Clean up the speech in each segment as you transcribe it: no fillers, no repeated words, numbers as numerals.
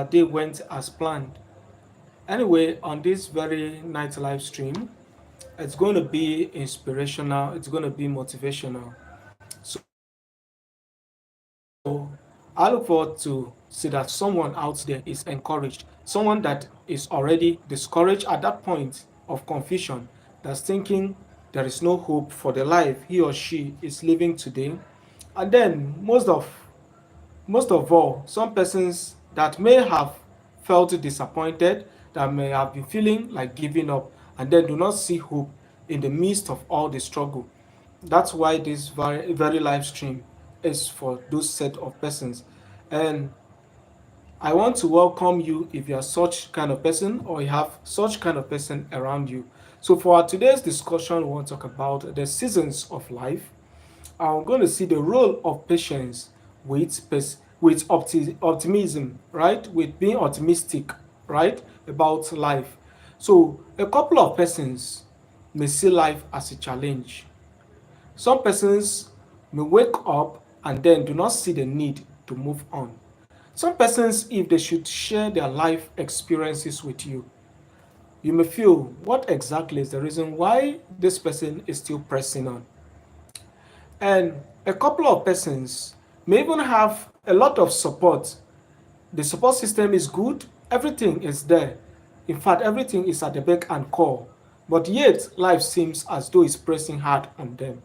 day went as planned. Anyway, on this very night live stream, it's going to be inspirational, it's going to be motivational. So I look forward to see that someone out there is encouraged, someone that is already discouraged at that point of confusion, that's thinking there is no hope for the life he or she is living today. And then most of all, some persons that may have felt disappointed, that may have been feeling like giving up, and then do not see hope in the midst of all the struggle. That's why this very live stream is for those set of persons. And I want to welcome you if you are such kind of person or you have such kind of person around you. So for our today's discussion, we want to talk about the seasons of life. I'm going to see the role of patience with optimism, right? With being optimistic, right, about life. So a couple of persons may see life as a challenge. Some persons may wake up and then do not see the need to move on. Some persons, if they should share their life experiences with you, you may feel what exactly is the reason why this person is still pressing on. And a couple of persons may even have a lot of support. The support system is good, everything is there. In fact, everything is at the beck and call. But yet, life seems as though it's pressing hard on them.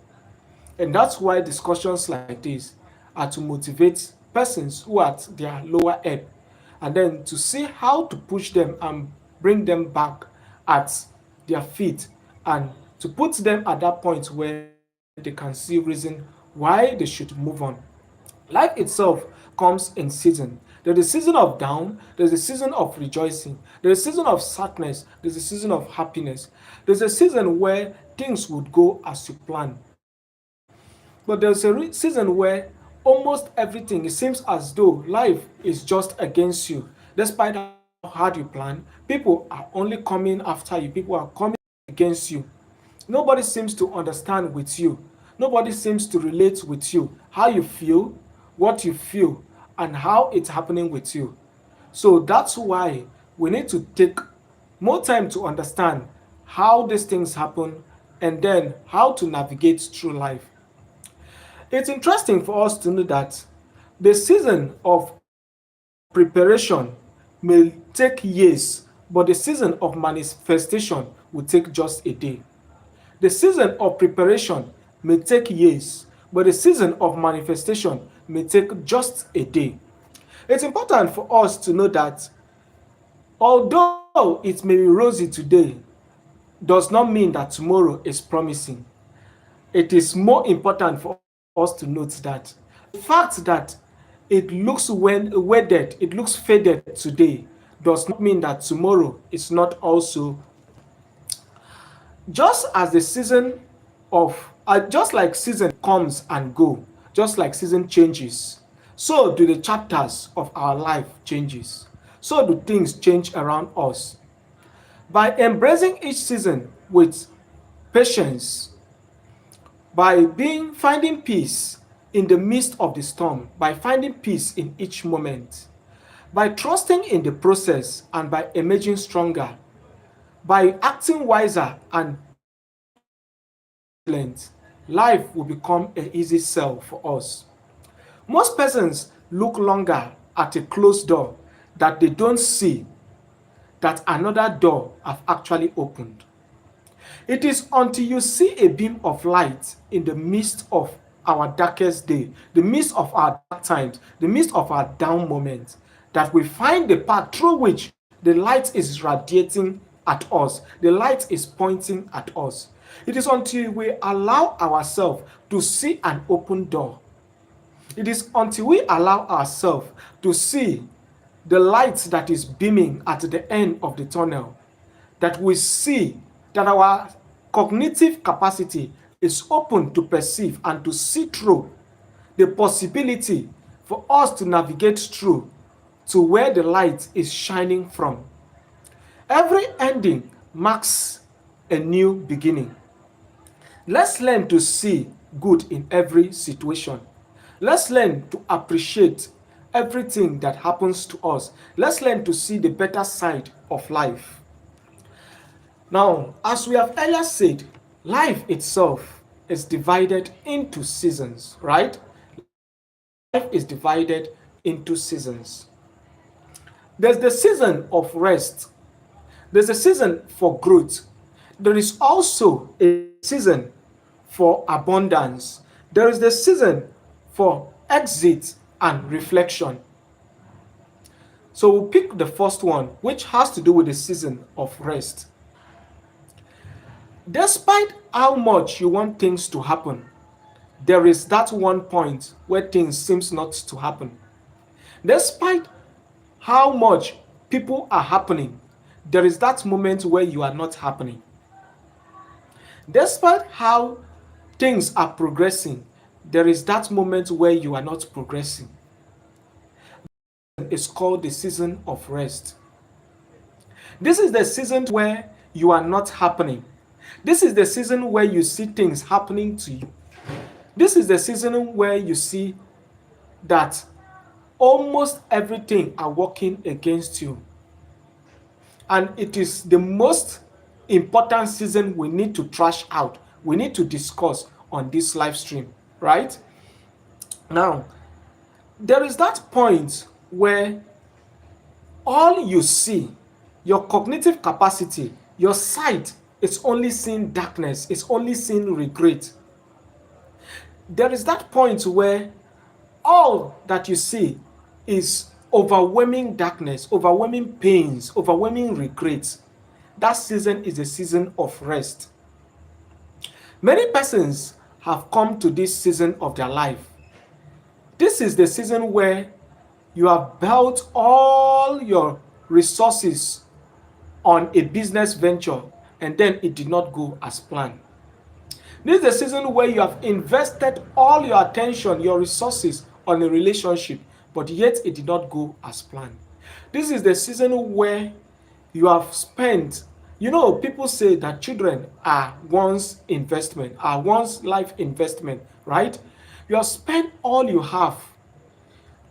And that's why discussions like this are to motivate persons who are at their lower ebb and then to see how to push them and bring them back at their feet and to put them at that point where they can see reason why they should move on. Life itself comes in season. There's a season of down, there's a season of rejoicing, there's a season of sadness, there's a season of happiness. There's a season where things would go as you plan. But there's a season where almost everything, it seems as though life is just against you. Despite how hard you plan, people are only coming after you, people are coming against you. Nobody seems to understand with you. Nobody seems to relate with you, how you feel, what you feel, and how it's happening with you. So that's why we need to take more time to understand how these things happen and then how to navigate through life. It's interesting for us to know that the season of preparation may take years, but the season of manifestation will take just a day. The season of preparation may take years, but the season of manifestation may take just a day. It's important for us to know that although it may be rosy today, does not mean that tomorrow is promising. It is more important for us to note that the fact that it looks weathered, it looks faded today, does not mean that tomorrow is not also just as the season of just like season comes and go, just like season changes, so do the chapters of our life changes, so do things change around us. By embracing each season with patience, by being finding peace in the midst of the storm, by finding peace in each moment, by trusting in the process and by emerging stronger, by acting wiser and resilient, life will become an easy sell for us. Most persons look longer at a closed door that they don't see that another door have actually opened. It is until you see a beam of light in the midst of our darkest day, the midst of our dark times, the midst of our down moments, that we find the path through which the light is radiating at us, the light is pointing at us. It is until we allow ourselves to see an open door. It is until we allow ourselves to see the light that is beaming at the end of the tunnel that we see that our cognitive capacity is open to perceive and to see through the possibility for us to navigate through to where the light is shining from. Every ending marks a new beginning. Let's learn to see good in every situation. Let's learn to appreciate everything that happens to us. Let's learn to see the better side of life. Now, as we have earlier said, life itself is divided into seasons, right? Life is divided into seasons. There's the season of rest. There's a season for growth. There is also a season for abundance. There is the season for exit and reflection. So we'll pick the first one, which has to do with the season of rest. Despite how much you want things to happen, there is that one point where things seems not to happen. Despite how much people are happening, there is that moment where you are not happening. Despite how things are progressing, there is that moment where you are not progressing. It's called the season of rest. This is the season where you are not happening. This is the season where you see things happening to you. This is the season where you see that almost everything are working against you. And it is the most important season we need to trash out. We need to discuss on this live stream, right? Now, there is that point where all you see, your cognitive capacity, your sight, it's only seeing darkness, it's only seeing regret. There is that point where all that you see is overwhelming darkness, overwhelming pains, overwhelming regrets. That season is a season of rest. Many persons have come to this season of their life. This is the season where you have built all your resources on a business venture and then it did not go as planned. This is the season where you have invested all your attention, your resources on a relationship, but yet it did not go as planned. This is the season where you have spent, people say that children are one's investment, are one's life investment, right? You have spent all you have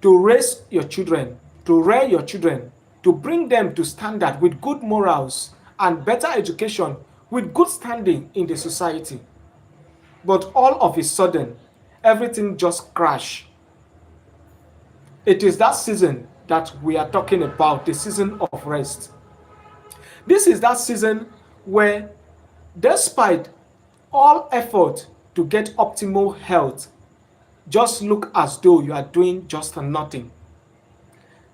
to raise your children, to rear your children, to bring them to standard with good morals and better education, with good standing in the society. But all of a sudden, everything just crashed. It is that season that we are talking about, the season of rest. This is that season where, despite all effort to get optimal health, just look as though you are doing just nothing.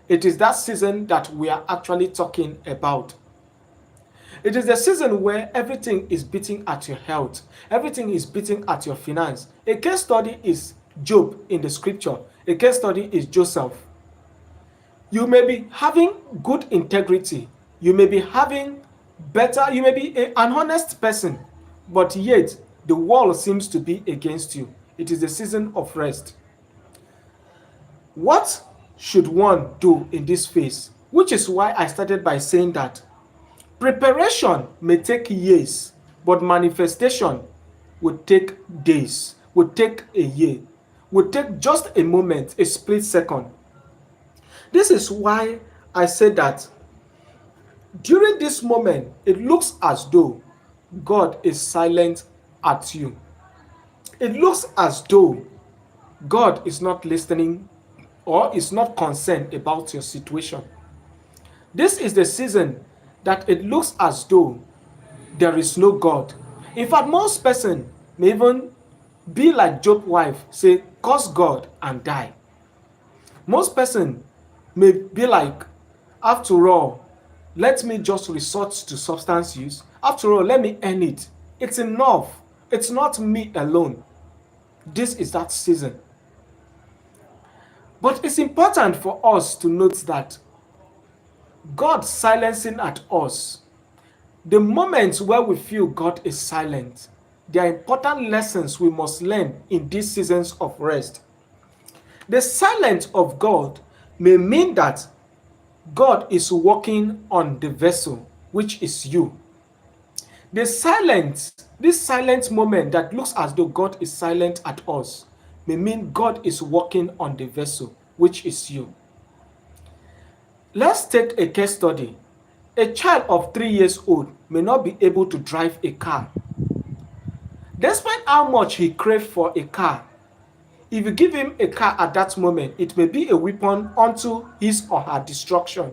It is that season that we are actually talking about. It is the season where everything is beating at your health. Everything is beating at your finance. A case study is Job in the scripture. A case study is Joseph. You may be having good integrity. You may be having better, you may be an honest person, but yet the world seems to be against you. It is the season of rest. What should one do in this phase? Which is why I started by saying that preparation may take years, but manifestation would take days, would take a year, would take just a moment, a split second. This is why I said that during this moment, it looks as though God is silent at you. It looks as though God is not listening or is not concerned about your situation. This is the season that it looks as though there is no God. In fact, most persons may even be like Job's wife, say, curse God and die. Most persons may be like, after all, let me just resort to substance use. After all, let me earn it. It's enough. It's not me alone. This is that season. But it's important for us to note that God silencing at us, the moments where we feel God is silent, there are important lessons we must learn in these seasons of rest. The silence of God may mean that God is working on the vessel, which is you. This silent moment that looks as though God is silent at us, may mean God is working on the vessel, which is you. Let's take a case study. A child of 3 years old may not be able to drive a car. Despite how much he craves for a car, if you give him a car at that moment, it may be a weapon unto his or her destruction.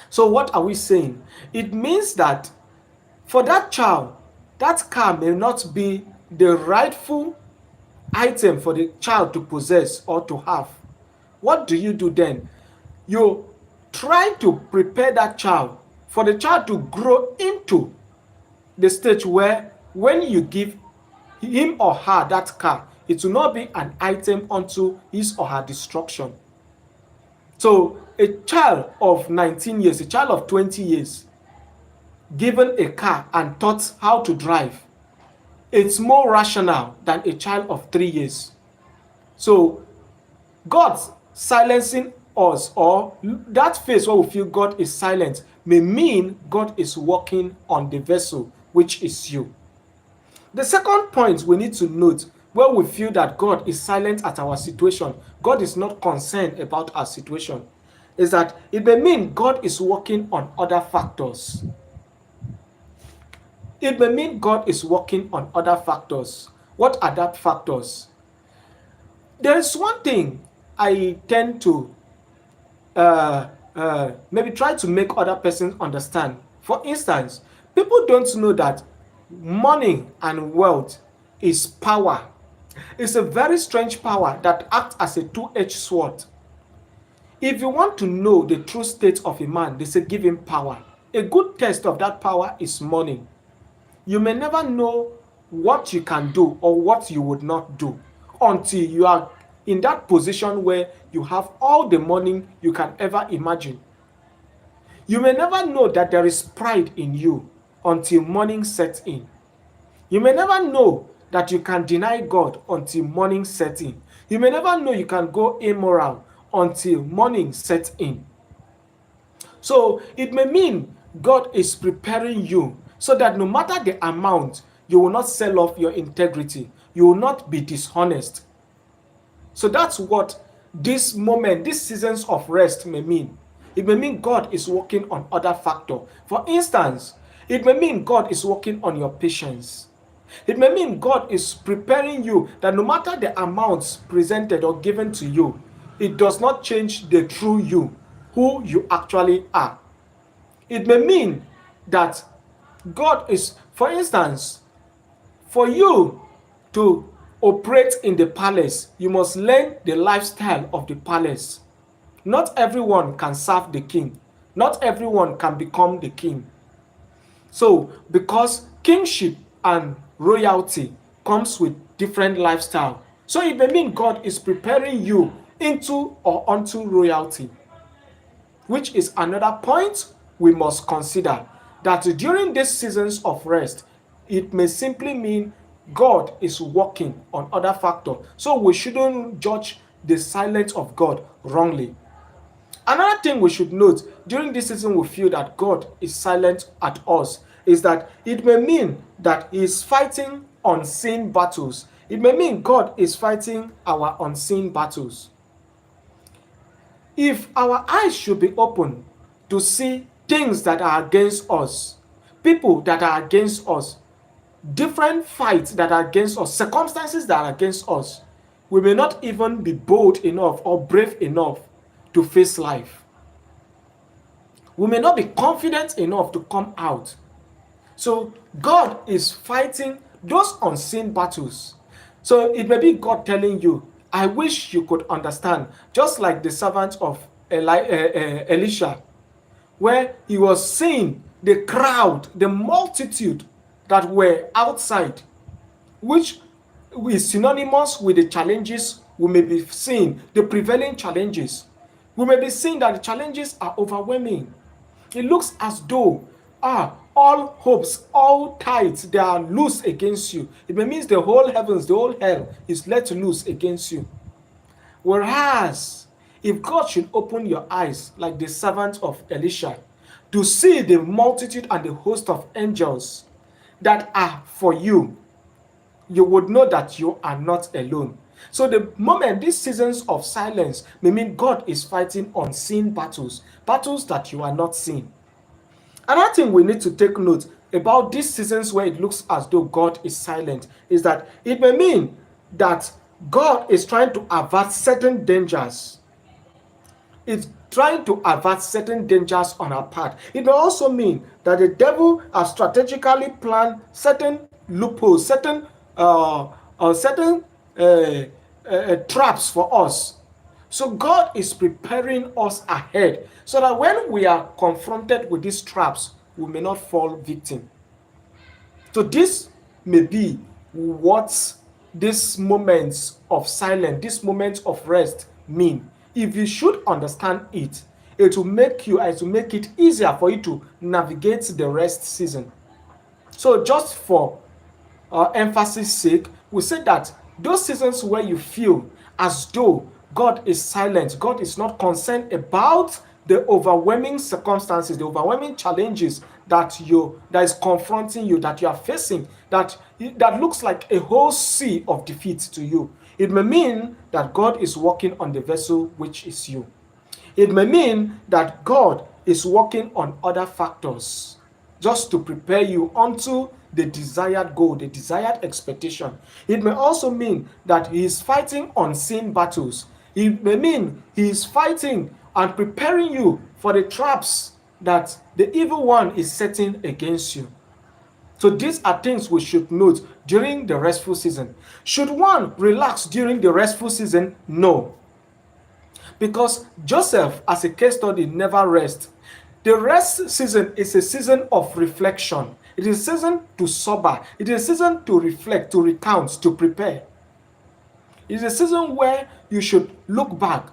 So what are we saying? It means that for that child, that car may not be the rightful item for the child to possess or to have. What do you do then? You try to prepare that child for the child to grow into the stage where when you give him or her that car, it will not be an item unto his or her destruction. So a child of 19 years, a child of 20 years, given a car and taught how to drive, it's more rational than a child of 3 years. So God silencing us, or that phase where we feel God is silent, may mean God is working on the vessel, which is you. The second point we need to note, where we feel that God is silent at our situation, God is not concerned about our situation, is that it may mean God is working on other factors. It may mean God is working on other factors. What are that factors? There is one thing I tend to maybe try to make other persons understand. For instance, people don't know that money and wealth is power. It's a very strange power that acts as a two-edged sword. If you want to know the true state of a man, they say give him power. A good test of that power is money. You may never know what you can do or what you would not do until you are in that position where you have all the money you can ever imagine. You may never know that there is pride in you until morning sets in. You may never know that you can deny God until morning sets in. You may never know you can go immoral until morning sets in. So it may mean God is preparing you so that no matter the amount, you will not sell off your integrity. You will not be dishonest. So that's what this moment, these seasons of rest may mean. It may mean God is working on other factors. For instance, it may mean God is working on your patience. It may mean God is preparing you that no matter the amounts presented or given to you, it does not change the true you, who you actually are. It may mean that God is, for instance, for you to operate in the palace, you must learn the lifestyle of the palace. Not everyone can serve the king. Not everyone can become the king. So, because kingship and royalty comes with different lifestyle. So it may mean God is preparing you into or onto royalty, which is another point we must consider, that during these seasons of rest, it may simply mean God is working on other factors. So we shouldn't judge the silence of God wrongly. Another thing we should note during this season we feel that God is silent at us is that it may mean that He is fighting unseen battles. It may mean God is fighting our unseen battles. If our eyes should be open to see things that are against us, people that are against us, different fights that are against us, circumstances that are against us, we may not even be bold enough or brave enough to face life. We may not be confident enough to come out. So God is fighting those unseen battles. So it may be God telling you, I wish you could understand, just like the servant of Elisha, where he was seeing the crowd, the multitude that were outside, which is synonymous with the challenges we may be seeing, the prevailing challenges. We may be seeing that the challenges are overwhelming. It looks as though all hopes, all tides, they are loose against you. It may mean the whole heavens, the whole hell is let loose against you. Whereas, if God should open your eyes like the servant of Elisha to see the multitude and the host of angels that are for you, you would know that you are not alone. So the moment these seasons of silence may mean God is fighting unseen battles, battles that you are not seeing. Another thing we need to take note about these seasons where it looks as though God is silent is that it may mean that God is trying to avert certain dangers. It's trying to avert certain dangers on our path. It may also mean that the devil has strategically planned certain loopholes, certain traps for us. So God is preparing us ahead so that when we are confronted with these traps, we may not fall victim. So this may be what these moments of silence, these moments of rest mean. If you should understand it, it will make it easier for you to navigate the rest season. So just for emphasis sake, we say that those seasons where you feel as though God is silent, God is not concerned about the overwhelming circumstances, the overwhelming challenges that is confronting you, that you are facing, that looks like a whole sea of defeat to you. It may mean that God is working on the vessel, which is you. It may mean that God is working on other factors just to prepare you unto the desired goal, the desired expectation. It may also mean that He is fighting unseen battles. It may mean He is fighting and preparing you for the traps that the evil one is setting against you. So these are things we should note during the restful season. Should one relax during the restful season? No. Because Joseph, as a case study, never rests. The rest season is a season of reflection. It is a season to sober. It is a season to reflect, to recount, to prepare. It is a season where you should look back.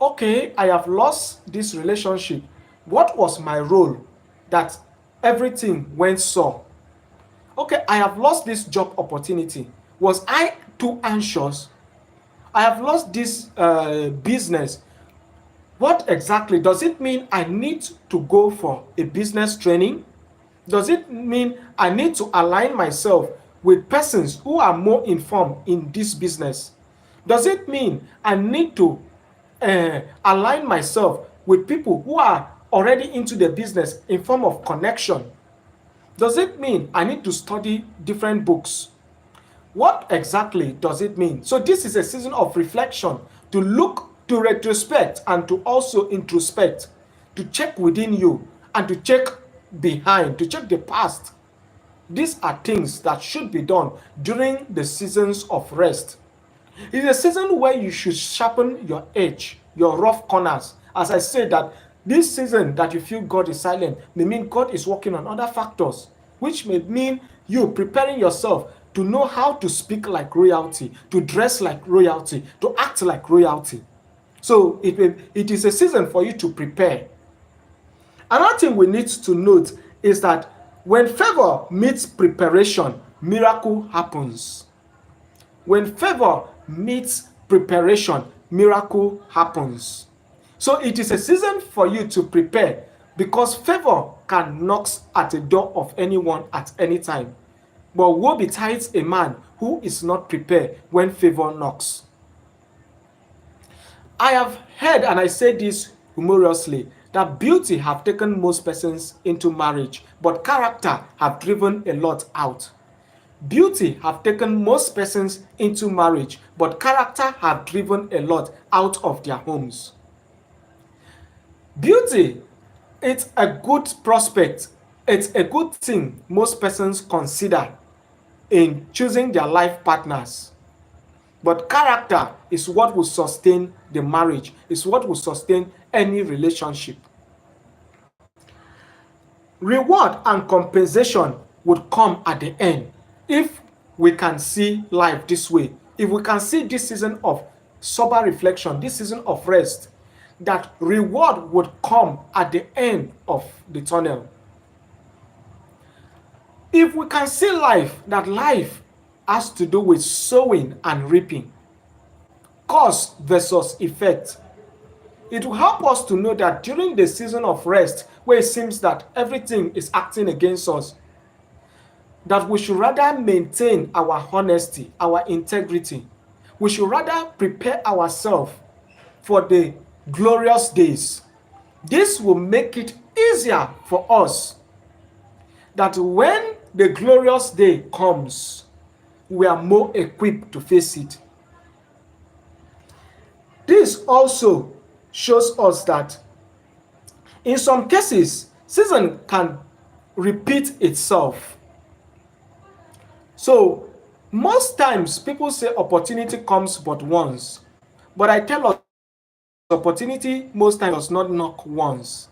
Okay, I have lost this relationship. What was my role that everything went so? Okay, I have lost this job opportunity. Was I too anxious? I have lost this business. What exactly does it mean? I need to go for a business training? Does it mean I need to align myself with persons who are more informed in this business? Does it mean I need to align myself with people who are already into the business in form of connection? Does it mean I need to study different books? What exactly does it mean? So this is a season of reflection, to look, to retrospect, and to also introspect, to check within you and to check behind, to check the past. These are things that should be done during the seasons of rest. It's a season where you should sharpen your edge, your rough corners. As I said, that this season that you feel God is silent may mean God is working on other factors, which may mean you preparing yourself to know how to speak like royalty, to dress like royalty, to act like royalty. So it is a season for you to prepare. Another thing we need to note is that when favor meets preparation, miracle happens. When favor meets preparation, miracle happens. So it is a season for you to prepare, because favor can knock at the door of anyone at any time. But woe betides a man who is not prepared when favor knocks. I have heard, and I say this humorously, that beauty have taken most persons into marriage, but character have driven a lot out. Beauty have taken most persons into marriage, but character have driven a lot out of their homes. Beauty, it's a good prospect. It's a good thing most persons consider in choosing their life partners. But character is what will sustain the marriage, is what will sustain any relationship. Reward and compensation would come at the end if we can see life this way. If we can see this season of sober reflection, this season of rest, that reward would come at the end of the tunnel. If we can see life, that life has to do with sowing and reaping, cause versus effect, it will help us to know that during the season of rest, where it seems that everything is acting against us, that we should rather maintain our honesty, our integrity. we should rather prepare ourselves for the glorious days. This will make it easier for us that when the glorious day comes, we are more equipped to face it. This also shows us that in some cases, season can repeat itself. So most times people say opportunity comes but once, but I tell us opportunity most times does not knock once.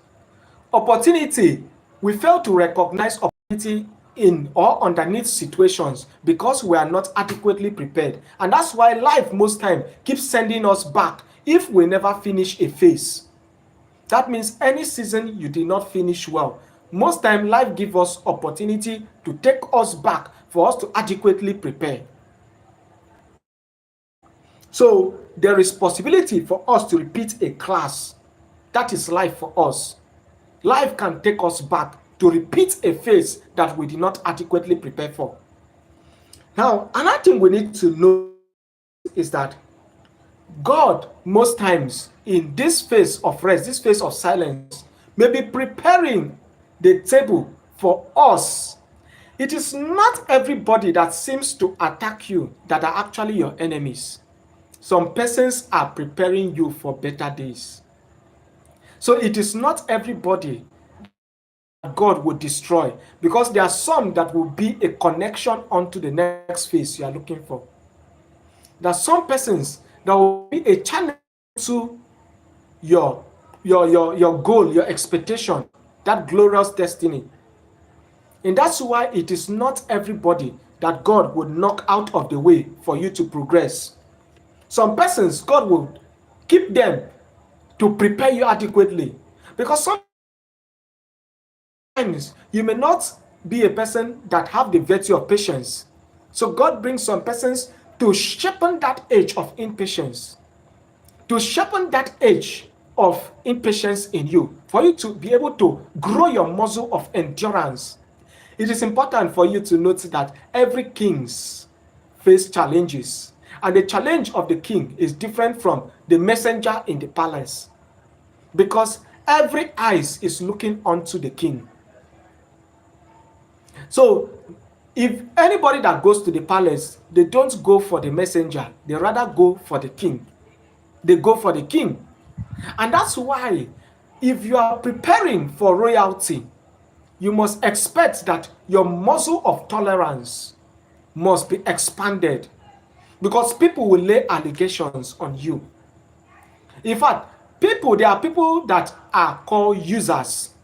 Opportunity, we fail to recognize opportunity in or underneath situations because we are not adequately prepared, and that's why life most time keeps sending us back if we never finish a phase. That means any season you did not finish well, most time life gives us opportunity to take us back for us to adequately prepare. So there is possibility for us to repeat a class. That is life for us. Life can take us back to repeat a phase that we did not adequately prepare for. Now, another thing we need to know is that God, most times in this phase of rest, this phase of silence, may be preparing the table for us. It is not everybody that seems to attack you that are actually your enemies. Some persons are preparing you for better days. So it is not everybody God will destroy, because there are some that will be a connection onto the next phase you are looking for. There are some persons that will be a channel to your goal, your expectation, that glorious destiny. And that's why it is not everybody that God would knock out of the way for you to progress. Some persons, God will keep them to prepare you adequately, because sometimes you may not be a person that have the virtue of patience. So God brings some persons to sharpen that edge of impatience, to sharpen that edge of impatience in you, for you to be able to grow your muscle of endurance. It is important for you to note that every kings face challenges, and the challenge of the king is different from the messenger in the palace, because every eyes is looking onto the king. So if anybody that goes to the palace, they don't go for the messenger, they rather go for the king. They go for the king. And that's why if you are preparing for royalty, you must expect that your muscle of tolerance must be expanded, because people will lay allegations on you. In fact, there are people that are called users.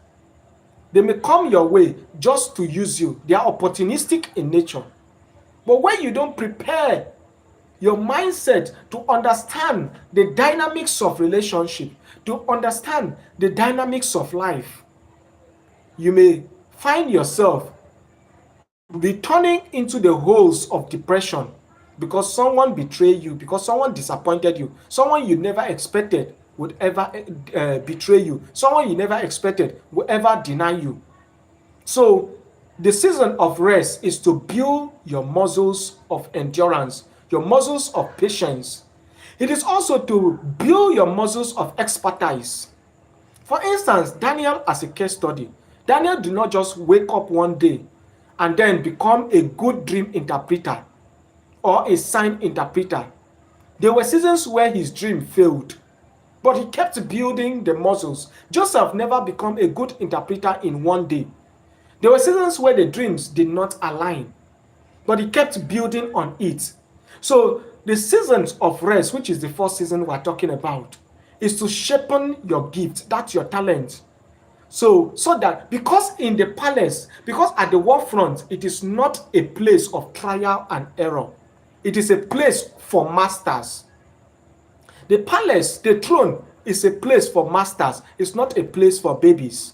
They may come your way just to use you. They are opportunistic in nature. But when you don't prepare your mindset to understand the dynamics of relationship, to understand the dynamics of life, you may find yourself returning into the holes of depression because someone betrayed you, because someone disappointed you, someone you never expected would ever betray you, someone you never expected would ever deny you. So the season of rest is to build your muscles of endurance, your muscles of patience. It is also to build your muscles of expertise. For instance, Daniel as a case study. Daniel did not just wake up one day and then become a good dream interpreter or a sign interpreter. There were seasons where his dream failed, but he kept building the muscles. Joseph never became a good interpreter in one day. There were seasons where the dreams did not align, but he kept building on it. So the seasons of rest, which is the first season we're talking about, is to sharpen your gift, that's your talent. So that because in the palace, because at the war front, it is not a place of trial and error. It is a place for masters. The palace, the throne, is a place for masters. It's not a place for babies.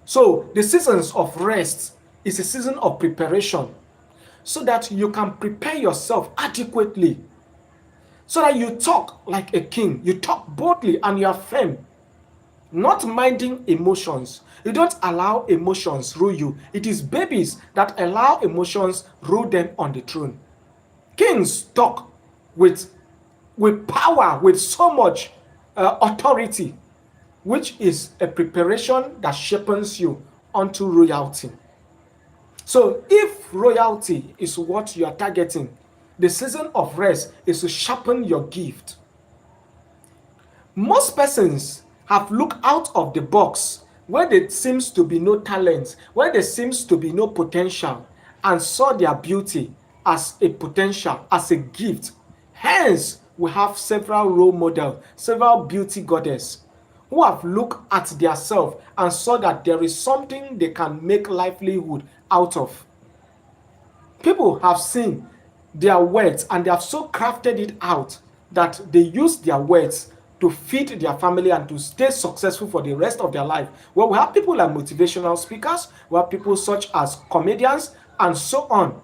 So the seasons of rest is a season of preparation, so that you can prepare yourself adequately, so that you talk like a king, you talk boldly and you are firm, not minding emotions. You don't allow emotions rule you. It is babies that allow emotions rule them on the throne. Kings talk with power, with so much authority, which is a preparation that shapens you unto royalty. So if royalty is what you are targeting, the season of rest is to sharpen your gift. Most persons have looked out of the box where there seems to be no talent, where there seems to be no potential, and saw their beauty as a potential, as a gift. Hence, we have several role models, several beauty goddesses who have looked at themselves and saw that there is something they can make livelihood out of. People have seen their words and they have so crafted it out that they use their words to feed their family and to stay successful for the rest of their life. Well, we have people like motivational speakers, we have people such as comedians, and so on.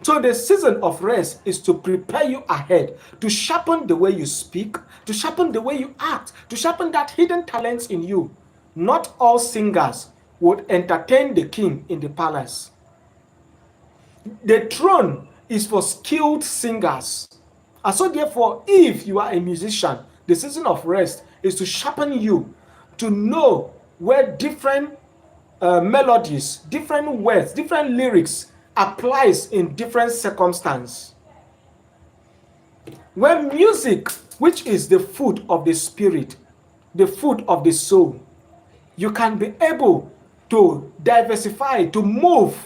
So the season of rest is to prepare you ahead, to sharpen the way you speak, to sharpen the way you act, to sharpen that hidden talents in you. Not all singers would entertain the king in the palace. The throne is for skilled singers. And so therefore, if you are a musician, the season of rest is to sharpen you, to know where different melodies, different words, different lyrics applies in different circumstances. When music, which is the food of the spirit, the food of the soul, you can be able to diversify, to move,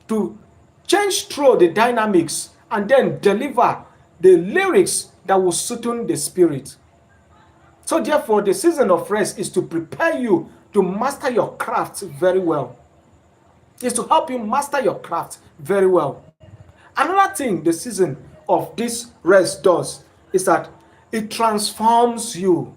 to change through the dynamics, and then deliver the lyrics that will soothe the spirit. So therefore, the season of rest is to prepare you to master your craft very well. It's to help you master your craft very well. Another thing the season of this rest does is that it transforms you.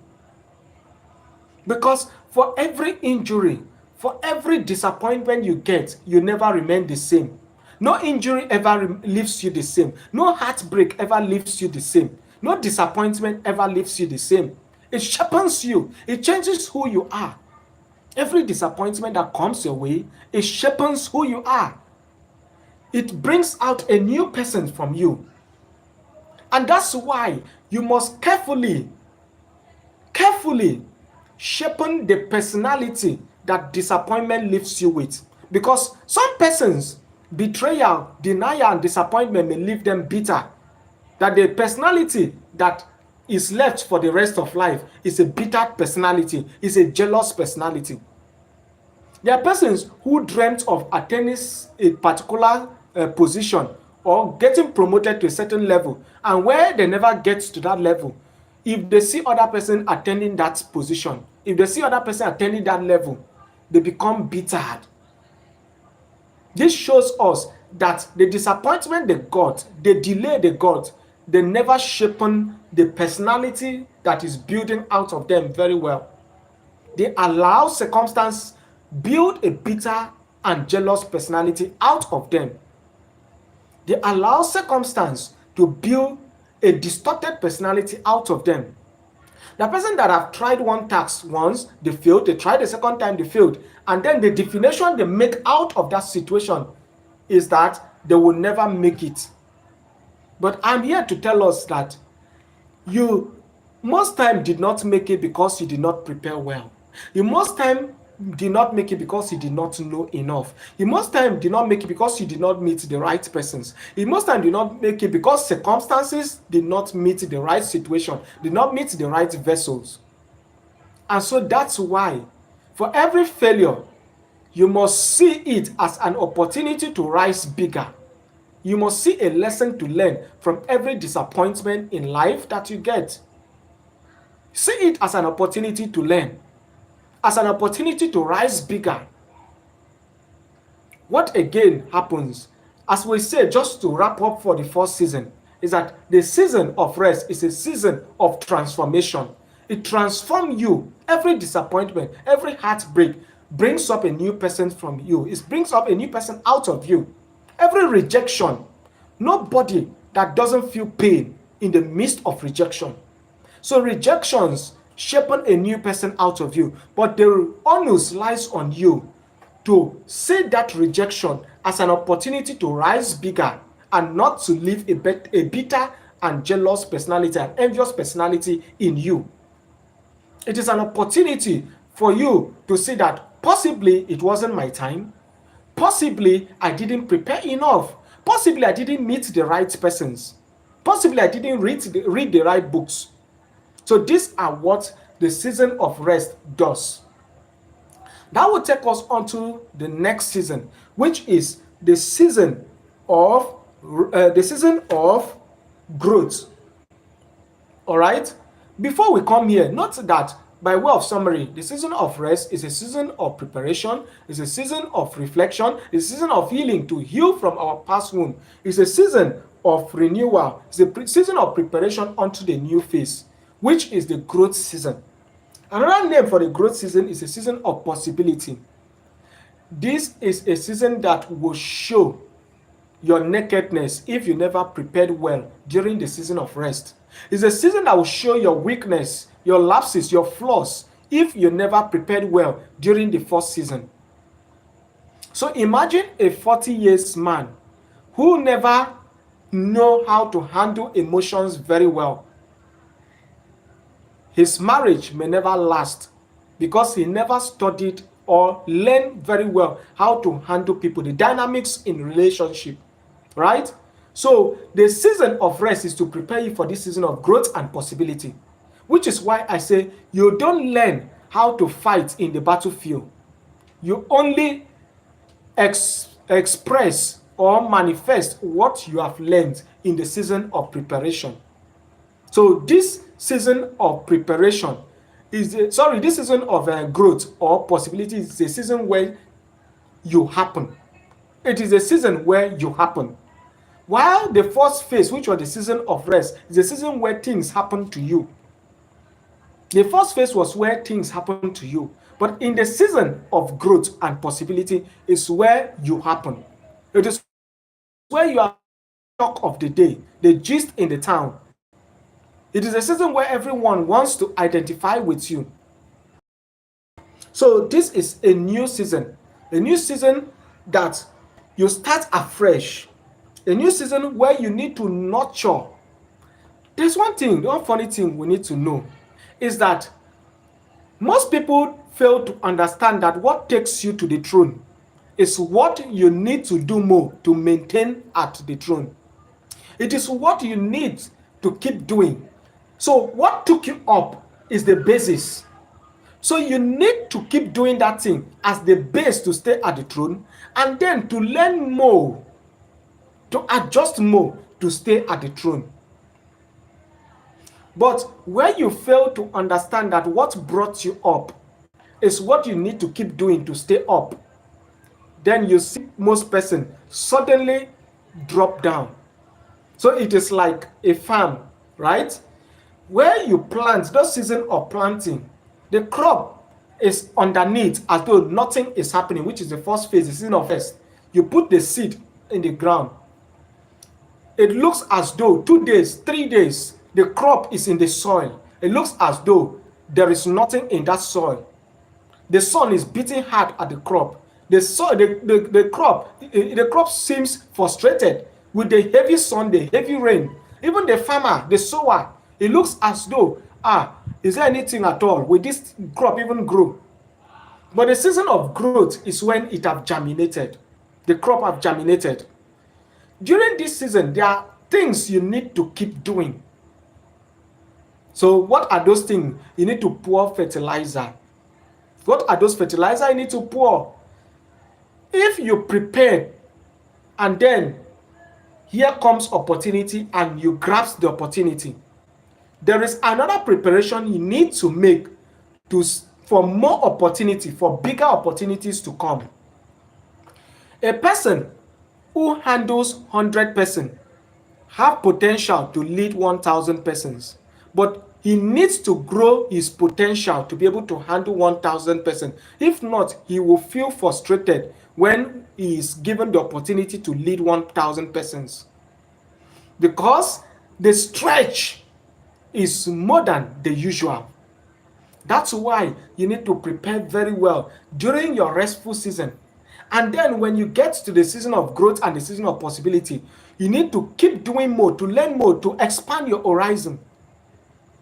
Because for every injury, for every disappointment you get, you never remain the same. No injury ever leaves you the same. No heartbreak ever leaves you the same. No disappointment ever leaves you the same. It sharpens you. It changes who you are. Every disappointment that comes your way, it sharpens who you are. It brings out a new person from you. And that's why you must carefully sharpen the personality that disappointment leaves you with. Because some persons, betrayal, denial, and disappointment may leave them bitter. That the personality that is left for the rest of life is a bitter personality, is a jealous personality. There are persons who dreamt of attaining a particular position or getting promoted to a certain level, and where they never get to that level, if they see other person attaining that position, if they see other person attaining that level, they become bitter. This shows us that the disappointment they got, the delay they got, they never sharpen the personality that is building out of them very well. They allow circumstance build a bitter and jealous personality out of them. They allow circumstance to build a distorted personality out of them. The person that have tried one task once, they failed, they tried the second time, they failed, and then the definition they make out of that situation is that they will never make it. But I'm here to tell us that you most time did not make it because you did not prepare well. You most time did not make it because you did not know enough. You most time did not make it because you did not meet the right persons. You most time did not make it because circumstances did not meet the right situation, did not meet the right vessels. And so that's why for every failure, you must see it as an opportunity to rise bigger. You must see a lesson to learn from every disappointment in life that you get. See it as an opportunity to learn, as an opportunity to rise bigger. What again happens, as we say, just to wrap up for the first season, is that the season of rest is a season of transformation. It transforms you. Every disappointment, every heartbreak brings up a new person from you. It brings up a new person out of you. Every rejection, nobody that doesn't feel pain in the midst of rejection. So rejections sharpen a new person out of you, but the onus lies on you to see that rejection as an opportunity to rise bigger and not to live a bitter and jealous personality and envious personality in you. It is an opportunity for you to see that possibly it wasn't my time, possibly I didn't prepare enough, possibly I didn't meet the right persons, possibly I didn't read the right books. So these are what the season of rest does. That will take us on to the next season, which is the season of growth. All right. Before we come here, note that by way of summary, the season of rest is a season of preparation, is a season of reflection, is a season of healing to heal from our past wound. It's a season of renewal. It's a season of preparation onto the new phase, which is the growth season. Another name for the growth season is a season of possibility. This is a season that will show your nakedness if you never prepared well during the season of rest. It's a season that will show your weakness, your lapses, your flaws if you never prepared well during the first season. So imagine a 40 years man who never know how to handle emotions very well. His marriage may never last because he never studied or learned very well how to handle people, the dynamics in relationship, right? So the season of rest is to prepare you for this season of growth and possibility, which is why I say you don't learn how to fight in the battlefield. You only express or manifest what you have learned in the season of preparation. So this season of preparation is this season of growth or possibility is a season where you happen. It is a season where you happen. While the first phase, which was the season of rest, is a season where things happen to you. The first phase was where things happen to you. But in the season of growth and possibility is where you happen. It is where you are the talk of the day, the gist in the town. It is a season where everyone wants to identify with you. So this is a new season that you start afresh, a new season where you need to nurture. There's one funny thing we need to know is that most people fail to understand that what takes you to the throne is what you need to do more to maintain at the throne. It is what you need to keep doing. So what took you up is the basis. So you need to keep doing that thing as the base to stay at the throne, and then to learn more, to adjust more to stay at the throne. But where you fail to understand that what brought you up is what you need to keep doing to stay up, then you see most person suddenly drop down. So it is like a farm, right? Where you plant, those season of planting, the crop is underneath as though nothing is happening, which is the first phase, the season of rest. You put the seed in the ground. It looks as though 2 days, 3 days, the crop is in the soil. It looks as though there is nothing in that soil. The sun is beating hard at the crop. The crop seems frustrated with the heavy sun, the heavy rain. Even the farmer, the sower, it looks as though, is there anything at all? Will this crop even grow? But the season of growth is when it have germinated. The crop have germinated. During this season, there are things you need to keep doing. So what are those things? You need to pour fertilizer. What are those fertilizer you need to pour? If you prepare and then here comes opportunity and you grasp the opportunity, there is another preparation you need to make for more opportunity, for bigger opportunities to come. A person who handles 100 persons have potential to lead 1,000 persons, but he needs to grow his potential to be able to handle 1,000 persons. If not, he will feel frustrated when he is given the opportunity to lead 1,000 persons, because the stretch is more than the usual. That's why you need to prepare very well during your restful season And then when you get to the season of growth and the season of possibility, you need to keep doing more, to learn more, to expand your horizon.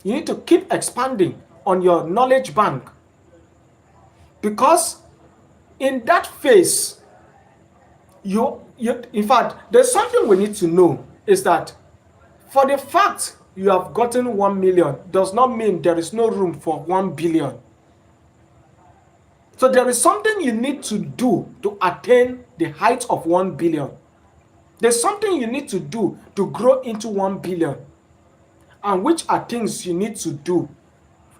You need to keep expanding on your knowledge bank. Because in that phase, you in fact, there's something we need to know is that for the fact you have gotten 1 million does not mean there is no room for 1 billion. So there is something you need to do to attain the height of 1 billion. There's something you need to do to grow into 1 billion. And which are things you need to do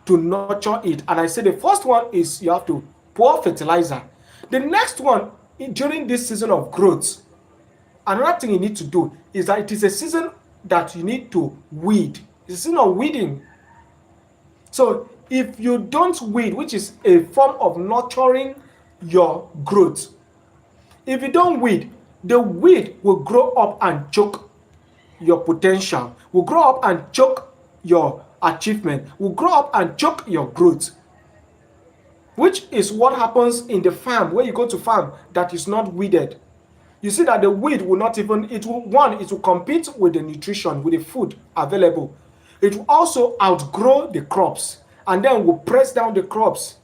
to nurture it. And I say the first one is you have to pour fertilizer. The next one, during this season of growth, another thing you need to do is that it is a season that you need to weed. It's a season of weeding. So if you don't weed, which is a form of nurturing your growth, if you don't weed, the weed will grow up and choke your potential, will grow up and choke your achievement, will grow up and choke your growth, which is what happens in the farm. Where you go to farm that is not weeded, you see that the weed will not even, it will compete with the nutrition, with the food available. It will also outgrow the crops and then will press down the crops.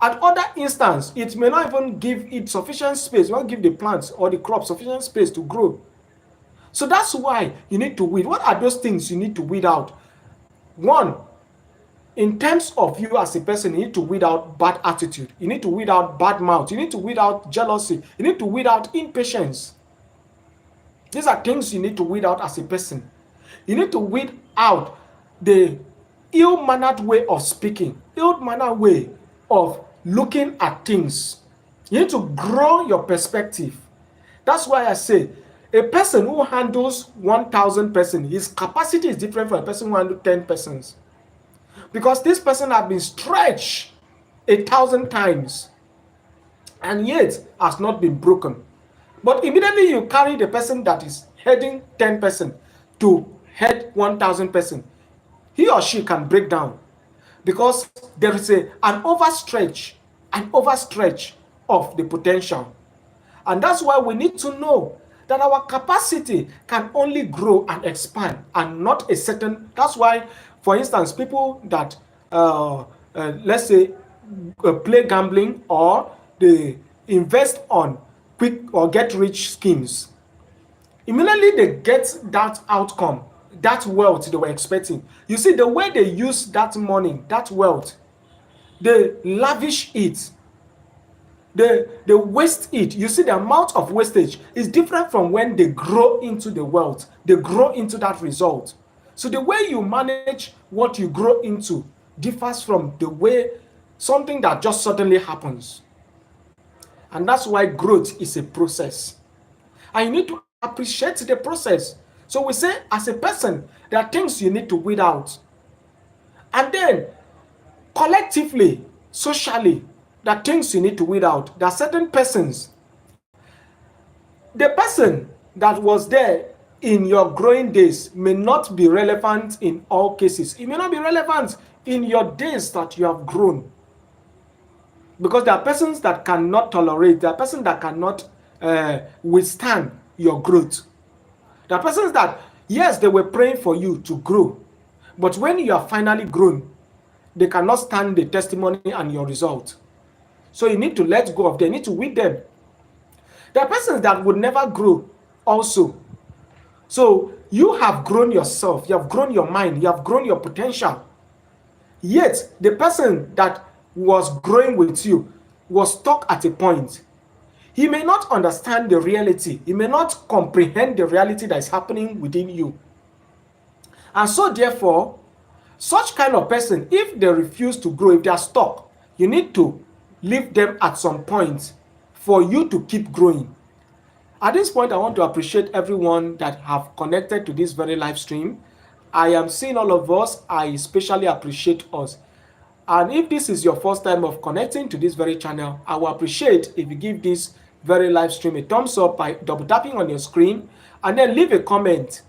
At other instances, it may not even give it sufficient space, not give the plants or the crops sufficient space to grow. So that's why you need to weed. What are those things you need to weed out? One, in terms of you as a person, you need to weed out bad attitude. You need to weed out bad mouth. You need to weed out jealousy. You need to weed out impatience. These are things you need to weed out as a person. You need to weed out the ill-mannered way of speaking, ill-mannered way of looking at things. You need to grow your perspective. That's why I say a person who handles 1,000 persons, his capacity is different from a person who handles 10 persons. Because this person has been stretched 1,000 times and yet has not been broken. But immediately you carry the person that is heading 10 persons to head 1,000 persons, he or she can break down because there is an overstretch of the potential. And that's why we need to know that our capacity can only grow and expand and not a certain. That's why, for instance, people that, let's say, play gambling or they invest on quick or get rich schemes, immediately they get that outcome, that wealth they were expecting. You see, the way they use that money, that wealth, they lavish it. They waste it. You see, the amount of wastage is different from when they grow into the wealth. They grow into that result. So the way you manage what you grow into differs from the way something that just suddenly happens. And that's why growth is a process. And you need to appreciate the process. So we say, as a person, there are things you need to weed out. And then, collectively, socially, there are things you need to weed out. There are certain persons. The person that was there in your growing days may not be relevant in all cases. It may not be relevant in your days that you have grown. Because there are persons that cannot tolerate, there are persons that cannot withstand your growth. There are persons that, yes, they were praying for you to grow. But when you are finally grown, they cannot stand the testimony and your result. So you need to let go of them. You need to weed them. There are persons that would never grow also. So you have grown yourself. You have grown your mind. You have grown your potential. Yet, the person that was growing with you was stuck at a point. He may not understand the reality. He may not comprehend the reality that is happening within you. And so, therefore, such kind of person, if they refuse to grow, if they are stuck, you need to leave them at some point for you to keep growing. At this point, I want to appreciate everyone that have connected to this very live stream. I am seeing all of us. I especially appreciate us. And if this is your first time of connecting to this very channel, I will appreciate if you give this very live stream a thumbs up by double tapping on your screen and then leave a comment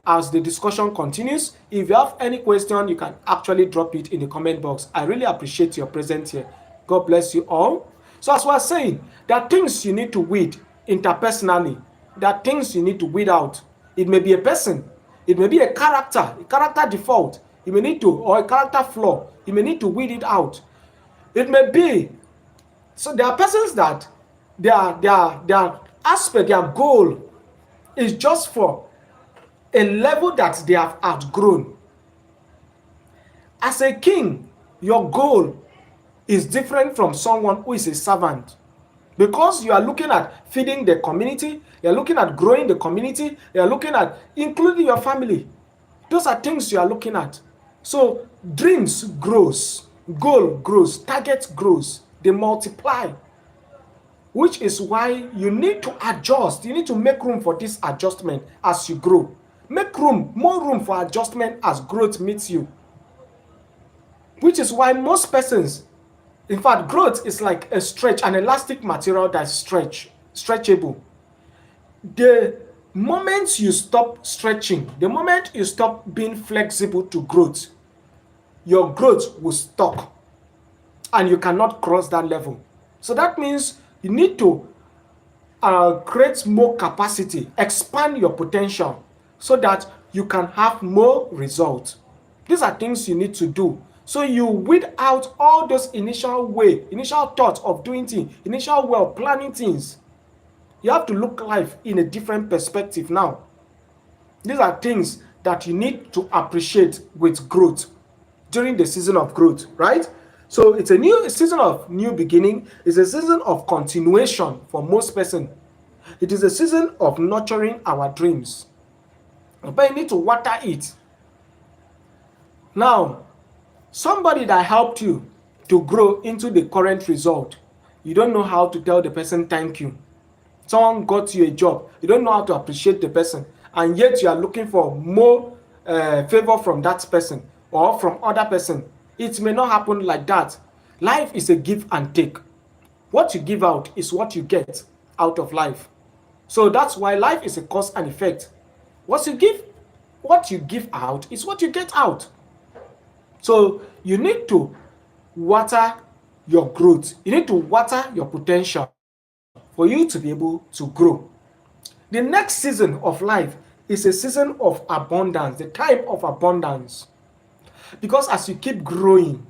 as the discussion continues. If you have any question, you can actually drop it in the comment box. I really appreciate your presence here. God bless you all. So as we're saying, there are things you need to weed interpersonally. There are things you need to weed out. It may be a person, it may be a character default. You may need to, or a character flaw. You may need to weed it out. It may be, so there are persons that their aspect, their goal is just for a level that they have outgrown. As a king, your goal is different from someone who is a servant, because you are looking at feeding the community, you are looking at growing the community, you are looking at including your family. Those are things you are looking at. So dreams grows, goal grows, target grows, they multiply, which is why you need to adjust. You need to make room for this adjustment as you grow. Make room, more room for adjustment as growth meets you. Which is why most persons, in fact, growth is like a stretch, an elastic material that's stretchable. The moment you stop stretching, the moment you stop being flexible to growth, your growth will stop and you cannot cross that level. So that means you need to create more capacity, expand your potential so that you can have more results. These are things you need to do. So you weed out all those initial thoughts of doing things, initial way of planning things. You have to look life in a different perspective now. These are things that you need to appreciate with growth during the season of growth, right? So it's a season of new beginning. It's a season of continuation for most persons. It is a season of nurturing our dreams. But you need to water it. Now, somebody that helped you to grow into the current result, you don't know how to tell the person thank you. Someone got you a job, you don't know how to appreciate the person, and yet you are looking for more favor from that person or from other person. It may not happen like that. Life is a give and take. What you give out is what you get out of life. So that's why life is a cause and effect. What you give out is what you get out. So you need to water your growth. You need to water your potential for you to be able to grow. The next season of life is a season of abundance, the time of abundance. Because as you keep growing,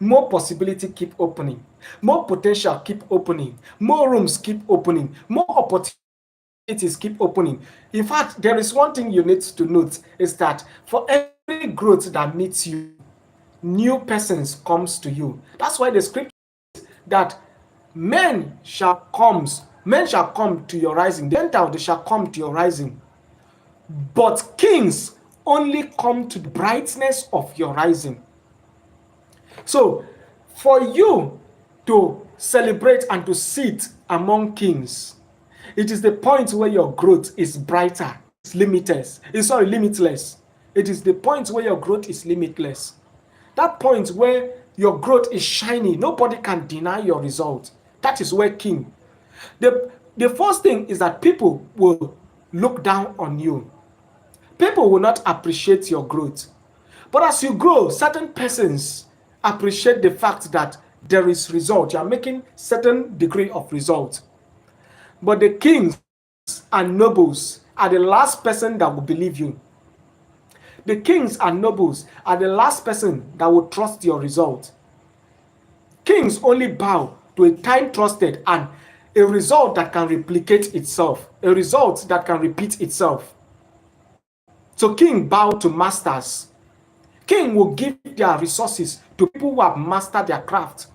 more possibility keep opening, more potential keep opening, more rooms keep opening, more opportunities keep opening. In fact, there is one thing you need to note is that for every growth that meets you, new persons comes to you. That's why the scripture says that men shall come to your rising. The Gentiles, they shall come to your rising. But kings only come to the brightness of your rising. So, for you to celebrate and to sit among kings, it is the point where your growth is brighter, it's limitless. It is the point where your growth is limitless. That point where your growth is shiny, nobody can deny your result. That is where king. The first thing is that people will look down on you. People will not appreciate your growth. But as you grow, certain persons appreciate the fact that there is result. You are making certain degree of result. But the kings and nobles are the last person that will believe you. The kings and nobles are the last person that will trust your result. Kings only bow to a time trusted and a result that can replicate itself, a result that can repeat itself. So king bow to masters. King will give their resources to people who have mastered their craft.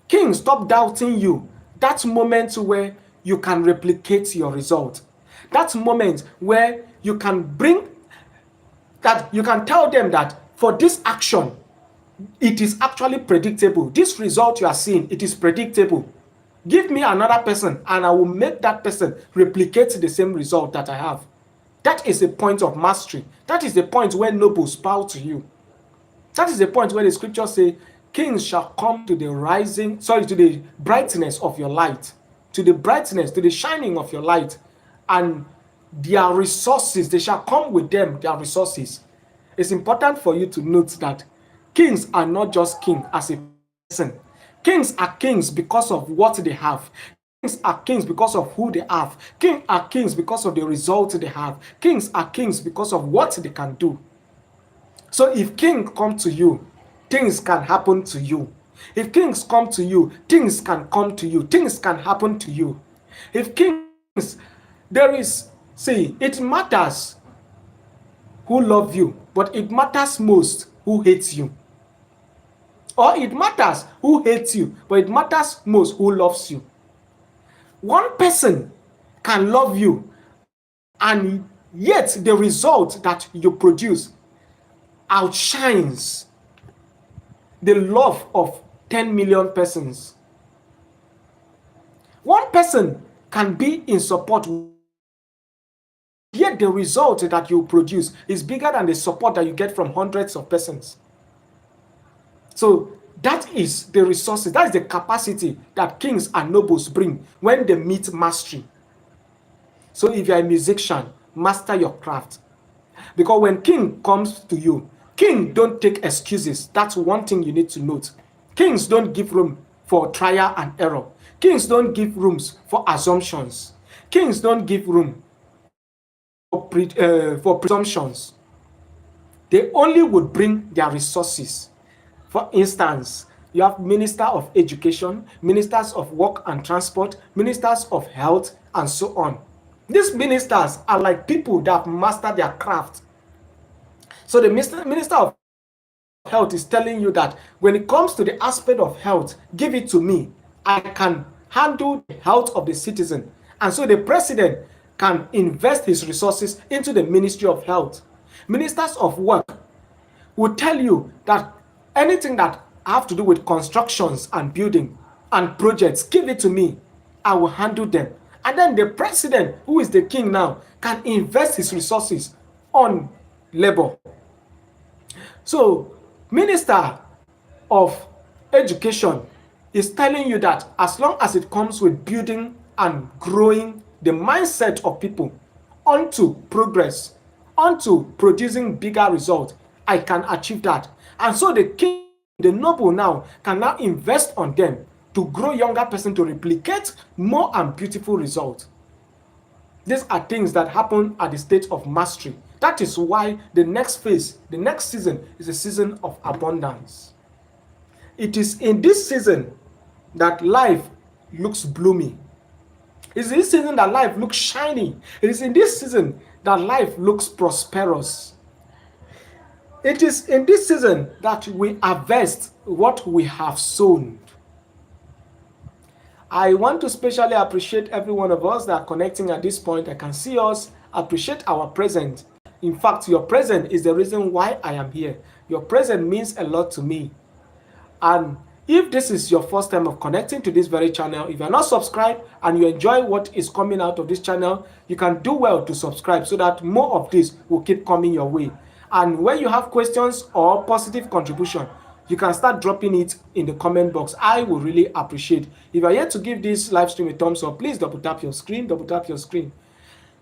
King, stop doubting you. That moment where you can replicate your result. That moment where you can tell them that for this action, it is actually predictable. This result you are seeing, it is predictable. Give me another person and I will make that person replicate the same result that I have. That is a point of mastery. That is the point where nobles bow to you. That is the point where the scriptures say, kings shall come to the brightness of your light, to the shining of your light, and their resources, they shall come with them, their resources. It's important for you to note that kings are not just king as a person. Kings are kings because of what they have. Kings are kings because of who they have. Kings are kings because of the results they have. Kings are kings because of what they can do. So if king come to you, things can happen to you. If kings come to you, things can come to you. Things can happen to you. If kings, there is, see, it matters who love you, but it matters most who hates you. Or it matters who hates you, but it matters most who loves you. One person can love you, and yet the result that you produce outshines the love of 10 million persons. One person can be in support, yet the result that you produce is bigger than the support that you get from hundreds of persons. So that is the resources, that is the capacity that kings and nobles bring when they meet mastery. So if you're a musician, master your craft. Because when king comes to you, king don't take excuses. That's one thing you need to note. Kings don't give room for trial and error. Kings don't give rooms for assumptions. Kings don't give room for presumptions. They only would bring their resources. For instance, you have minister of education, ministers of work and transport, ministers of health, and so on. These ministers are like people that have mastered their craft. So the minister of health is telling you that when it comes to the aspect of health, give it to me. I can handle the health of the citizen. And so the president can invest his resources into the Ministry of Health. Ministers of work will tell you that anything that have to do with constructions and building and projects, give it to me. I will handle them. And then the president, who is the king now, can invest his resources on labor. So, Minister of Education is telling you that as long as it comes with building and growing the mindset of people onto progress, onto producing bigger results, I can achieve that. And so the king, the noble now, can now invest on them to grow younger person to replicate more and beautiful results. These are things that happen at the state of mastery. That is why the next phase, the next season, is a season of abundance. It is in this season that life looks bloomy. It is in this season that life looks shiny. It is in this season that life looks prosperous. It is in this season that we harvest what we have sown. I want to specially appreciate every one of us that are connecting at this point. I can see us, appreciate our presence. In fact, your presence is the reason why I am here. Your presence means a lot to me. And if this is your first time of connecting to this very channel, if you're not subscribed and you enjoy what is coming out of this channel, you can do well to subscribe so that more of this will keep coming your way. And when you have questions or positive contribution, you can start dropping it in the comment box. I will really appreciate. If you're yet to give this live stream a thumbs up, please double tap your screen, double tap your screen.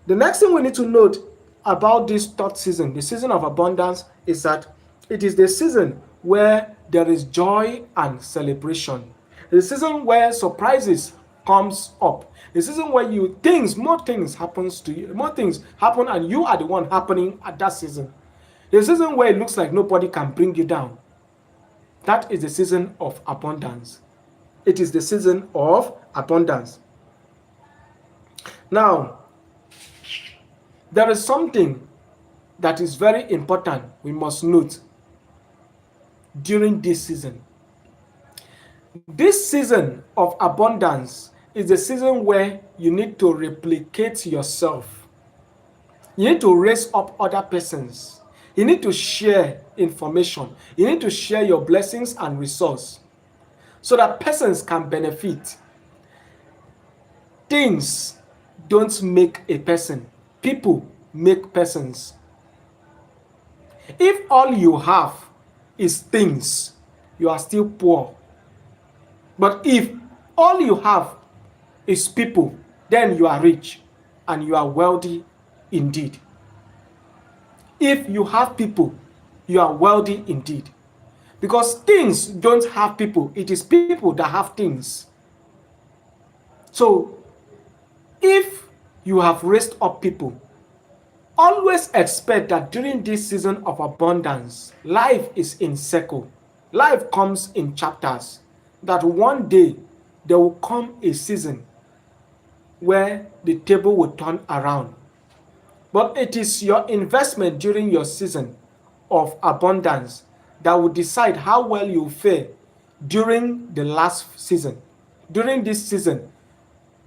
The next thing we need to note about this third season, the season of abundance, is that it is the season where there is joy and celebration. The season where surprises comes up. The season where more things happens to you, more things happen and you are the one happening at that season. The season where it looks like nobody can bring you down. That is the season of abundance. It is the season of abundance. Now, there is something that is very important we must note during this season. This season of abundance is the season where you need to replicate yourself. You need to raise up other persons. You need to share information. You need to share your blessings and resource so that persons can benefit. Things don't make a person. People make persons. If all you have is things, you are still poor. But if all you have is people, then you are rich and you are wealthy indeed. If you have people, you are wealthy indeed. Because things don't have people, it is people that have things. So if you have raised up people, always expect that during this season of abundance, life is in cycle. Life comes in chapters. That one day there will come a season where the table will turn around. But it is your investment during your season of abundance that will decide how well you fare during the last season. During this season,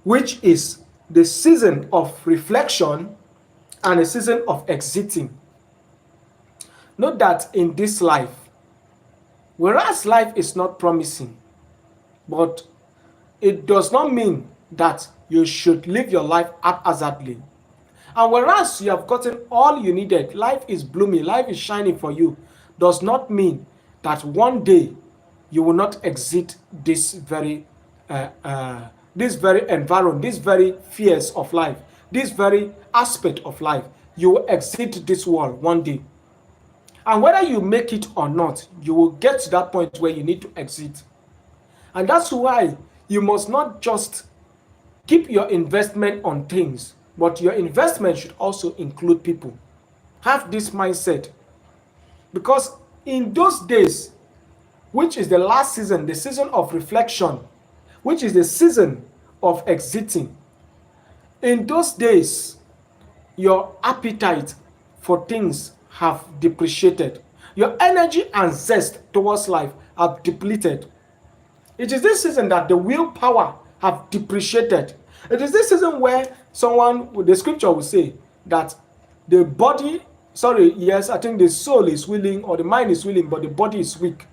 which is the season of reflection and a season of exiting. Note that in this life, whereas life is not promising, but it does not mean that you should live your life haphazardly. And whereas you have gotten all you needed, life is blooming, life is shining for you, does not mean that one day you will not exit this very environment, this very fears of life, this very aspect of life. You will exit this world one day. And whether you make it or not, you will get to that point where you need to exit. And that's why you must not just keep your investment on things, but your investment should also include people. Have this mindset. Because in those days, which is the last season, the season of reflection, which is the season of exiting, in those days, your appetite for things have depreciated. Your energy and zest towards life have depleted. It is this season that the willpower have depreciated. It is this season where the scripture will say that the body, I think the soul is willing or the mind is willing, but the body is weak.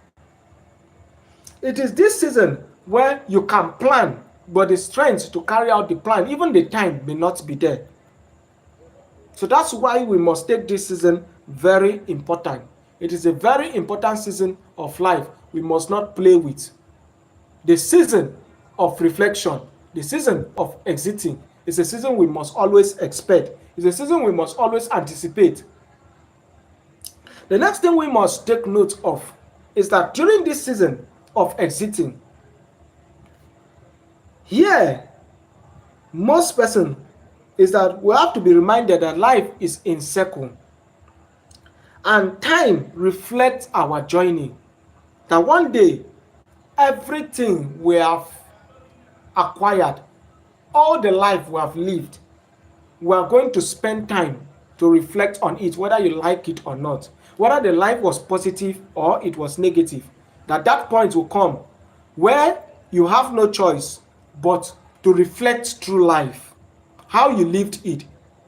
It is this season where you can plan, but the strength to carry out the plan, even the time, may not be there. So that's why we must take this season very important. It is a very important season of life we must not play with. The season of reflection, the season of exiting, is a season we must always expect. It's a season we must always anticipate. The next thing we must take note of is that during this season of exiting, here, most person is that we have to be reminded that life is in cycle. And time reflects our journey. That one day, everything we have acquired, all the life we have lived, we are going to spend time to reflect on it, whether you like it or not. Whether the life was positive or it was negative. That point will come where you have no choice but to reflect through life, how you lived it,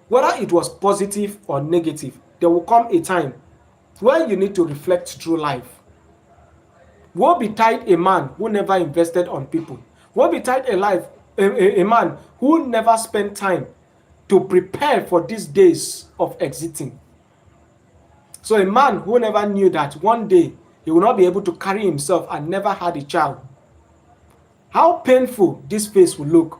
whether it was positive or negative. There will come a time where you need to reflect through life. Woe betide a man who never invested on people. Woe betide a man who never spent time to prepare for these days of exiting. So a man who never knew that one day he will not be able to carry himself and never had a child. How painful this phase will look.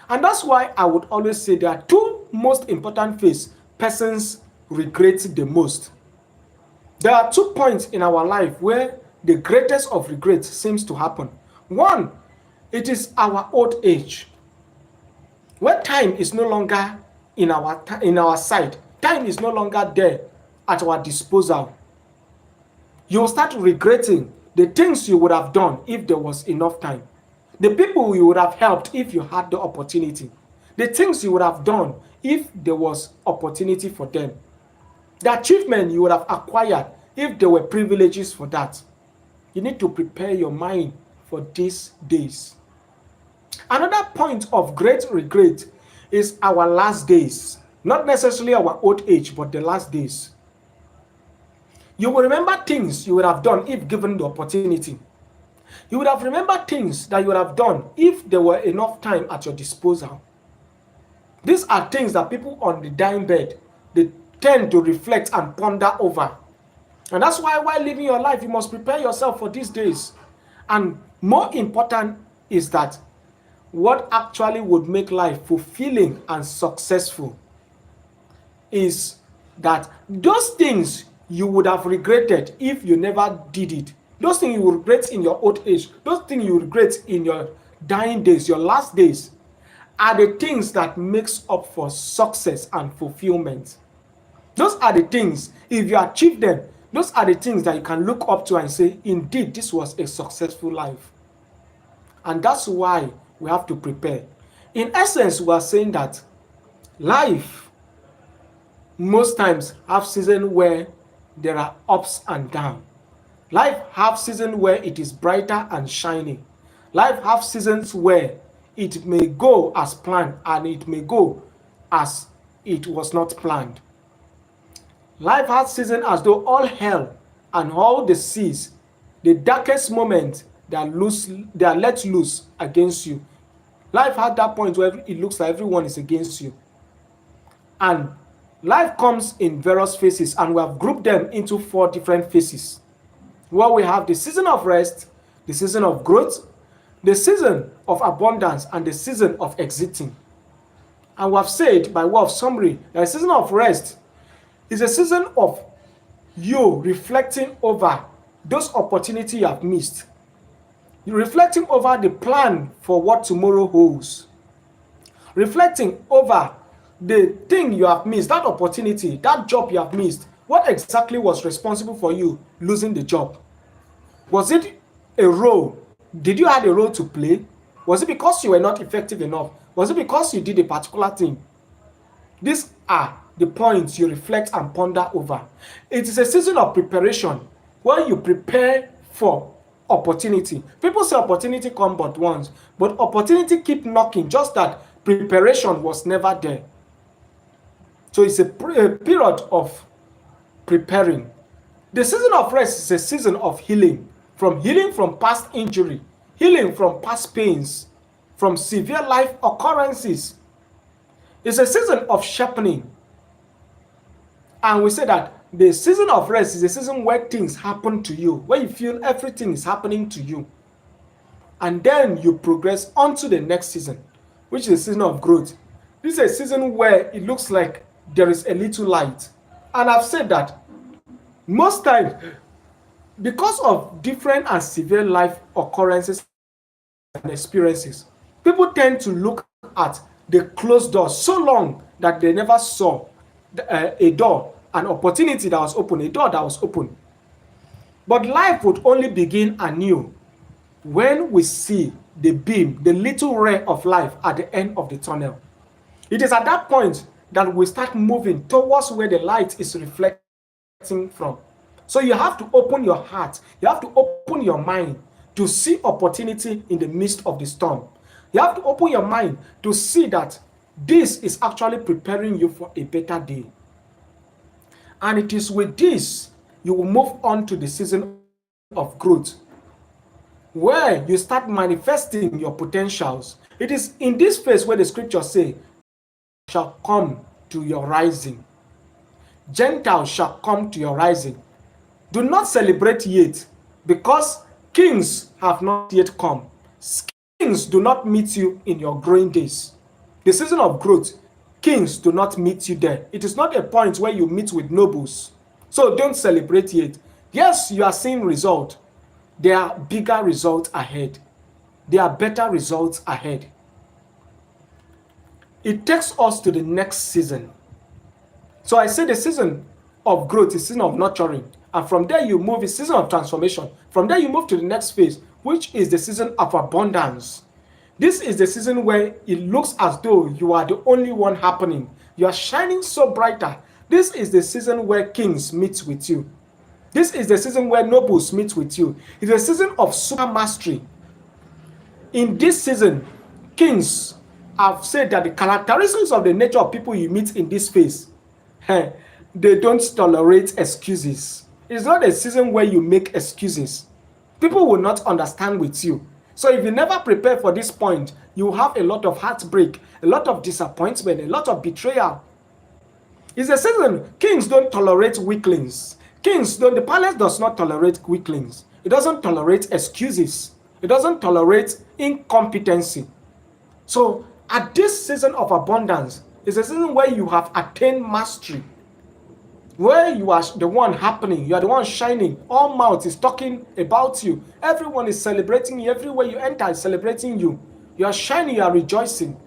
And that's why I would always say there are two most important phases persons regret the most. There are 2 points in our life where the greatest of regret seems to happen. One, it is our old age. When time is no longer in our sight, time is no longer there at our disposal. You will start regretting the things you would have done if there was enough time. The people you would have helped if you had the opportunity. The things you would have done if there was opportunity for them. The achievement you would have acquired if there were privileges for that. You need to prepare your mind for these days. Another point of great regret is our last days. Not necessarily our old age, but the last days. You will remember things you would have done if given the opportunity. You would have remembered things that you would have done if there were enough time at your disposal. These are things that people on the dying bed, they tend to reflect and ponder over. And that's why while living your life, you must prepare yourself for these days. And more important is that what actually would make life fulfilling and successful is that those things you would have regretted if you never did it, those things you will regret in your old age, those things you regret in your dying days, your last days, are the things that makes up for success and fulfillment. Those are the things, if you achieve them, those are the things that you can look up to and say, indeed, this was a successful life. And that's why we have to prepare. In essence, we are saying that life most times have seasons where there are ups and downs. Life have seasons where it is brighter and shining. Life have seasons where it may go as planned and it may go as it was not planned. Life has seasons as though all hell and all the seas, the darkest moment, they are let loose against you. Life had that point where it looks like everyone is against you. And life comes in various phases, and we have grouped them into 4 different phases. Where we have the season of rest, the season of growth, the season of abundance, and the season of exiting. And we have said, by way of summary, that the season of rest is a season of you reflecting over those opportunities you have missed. You're reflecting over the plan for what tomorrow holds. Reflecting over the thing you have missed, that opportunity, that job you have missed. What exactly was responsible for you losing the job? Was it a role? Did you have a role to play? Was it because you were not effective enough? Was it because you did a particular thing? These are the points you reflect and ponder over. It is a season of preparation where you prepare for opportunity. People say opportunity come but once, but opportunity keep knocking, just that preparation was never there. So it's a period of preparing. The season of rest is a season of healing from past injury, healing from past pains, from severe life occurrences. It's a season of sharpening. And we say that the season of rest is a season where things happen to you, where you feel everything is happening to you. And then you progress onto the next season, which is a season of growth. This is a season where it looks like there is a little light. And I've said that most times, because of different and severe life occurrences and experiences, people tend to look at the closed door so long that they never saw a door, an opportunity that was open, a door that was open. But life would only begin anew when we see the beam, the little ray of life at the end of the tunnel. It is at that point that we start moving towards where the light is reflecting from. So you have to open your heart, you have to open your mind to see opportunity in the midst of the storm. You have to open your mind to see that this is actually preparing you for a better day. And it is with this you will move on to the season of growth, where you start manifesting your potentials. It is in this phase where the scriptures say, shall come to your rising. Gentiles shall come to your rising. Do not celebrate yet, because kings have not yet come. Kings do not meet you in your growing days. The season of growth, kings do not meet you there. It is not a point where you meet with nobles. So don't celebrate yet. Yes, you are seeing results. There are bigger results ahead. There are better results ahead. It takes us to the next season. So I say the season of growth is season of nurturing. And from there you move, it's season of transformation. From there you move to the next phase, which is the season of abundance. This is the season where it looks as though you are the only one happening. You are shining so brighter. This is the season where kings meet with you. This is the season where nobles meet with you. It's a season of super mastery. In this season, kings have said that the characteristics of the nature of people you meet in this phase, they don't tolerate excuses. It's not a season where you make excuses. People will not understand with you. So if you never prepare for this point, you have a lot of heartbreak, a lot of disappointment, a lot of betrayal. It's a season kings don't tolerate weaklings. The palace does not tolerate weaklings. It doesn't tolerate excuses. It doesn't tolerate incompetency. So at this season of abundance, it's a season where you have attained mastery. where you are the one happening, you are the one shining, all mouth is talking about you, everyone is celebrating you, everywhere you enter is celebrating you, you are shining, you are rejoicing.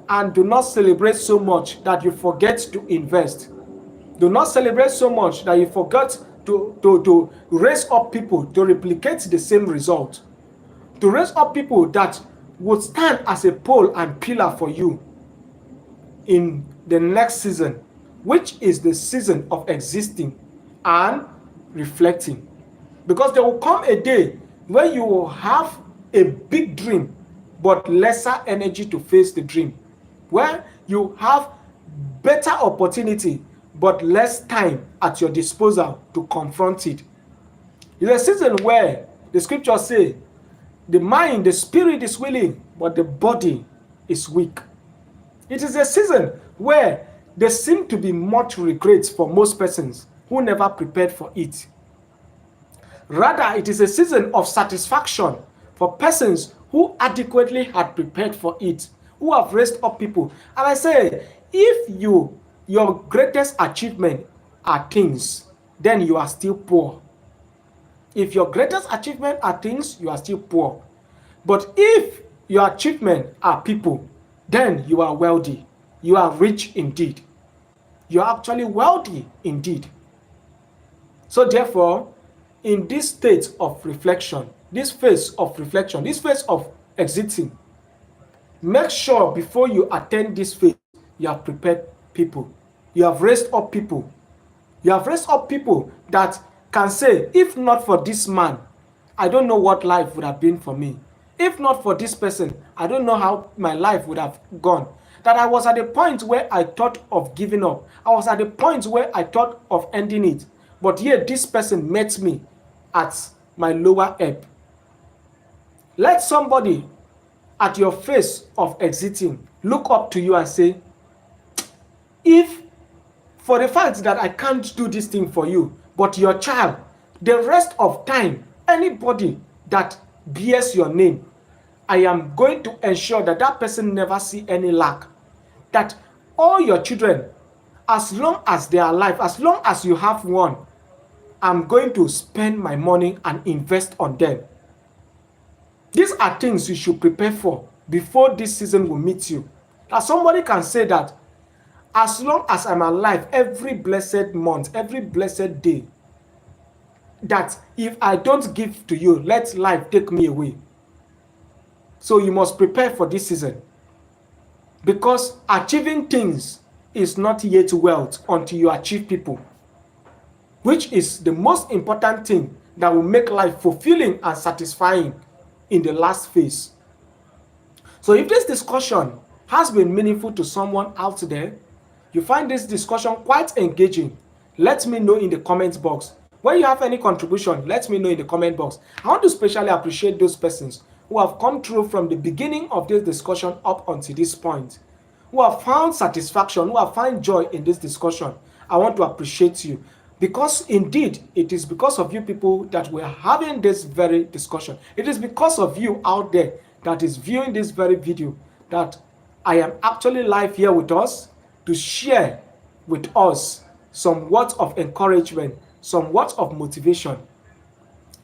And do not celebrate so much that you forget to invest. Do not celebrate so much that you forget to raise up people to replicate the same result, to raise up people that would stand as a pole and pillar for you in the next season, which is the season of existing and reflecting. Because there will come a day where you will have a big dream but lesser energy to face the dream, where you have better opportunity but less time at your disposal to confront it. It's a season where the scriptures say the mind, the spirit is willing, but the body is weak. It is a season where there seems to be much regret for most persons who never prepared for it. Rather, it is a season of satisfaction for persons who adequately had prepared for it, who have raised up people. And I say, if your greatest achievement are things, then you are still poor. If your greatest achievement are things, you are still poor. But if your achievement are people, then you are wealthy. You are rich indeed. You are actually wealthy indeed. So therefore, in this state of reflection, this phase of reflection, this phase of exiting, make sure before you attend this phase, you have prepared people. You have raised up people. You have raised up people that can say, if not for this man, I don't know what life would have been for me. If not for this person, I don't know how my life would have gone. That I was at a point where I thought of giving up. I was at a point where I thought of ending it. But yet this person met me at my lower ebb. Let somebody at your face of exiting look up to you and say, if for the fact that I can't do this thing for you, but your child, the rest of time, anybody that bears your name, I am going to ensure that that person never see any lack. That all your children, as long as they are alive, as long as you have one, I'm going to spend my money and invest on them. These are things you should prepare for before this season will meet you. That somebody can say that as long as I'm alive, every blessed month, every blessed day, that if I don't give to you, let life take me away. So you must prepare for this season. Because achieving things is not yet wealth until you achieve people, which is the most important thing that will make life fulfilling and satisfying in the last phase. So if this discussion has been meaningful to someone out there, you find this discussion quite engaging, let me know in the comment box. When you have any contribution, let me know in the comment box. I want to especially appreciate those persons who have come through from the beginning of this discussion up until this point, who have found satisfaction, who have found joy in this discussion. I want to appreciate you, because indeed it is because of you people that we're having this very discussion. It is because of you out there that is viewing this very video that I am actually live here with us to share with us some words of encouragement, some words of motivation.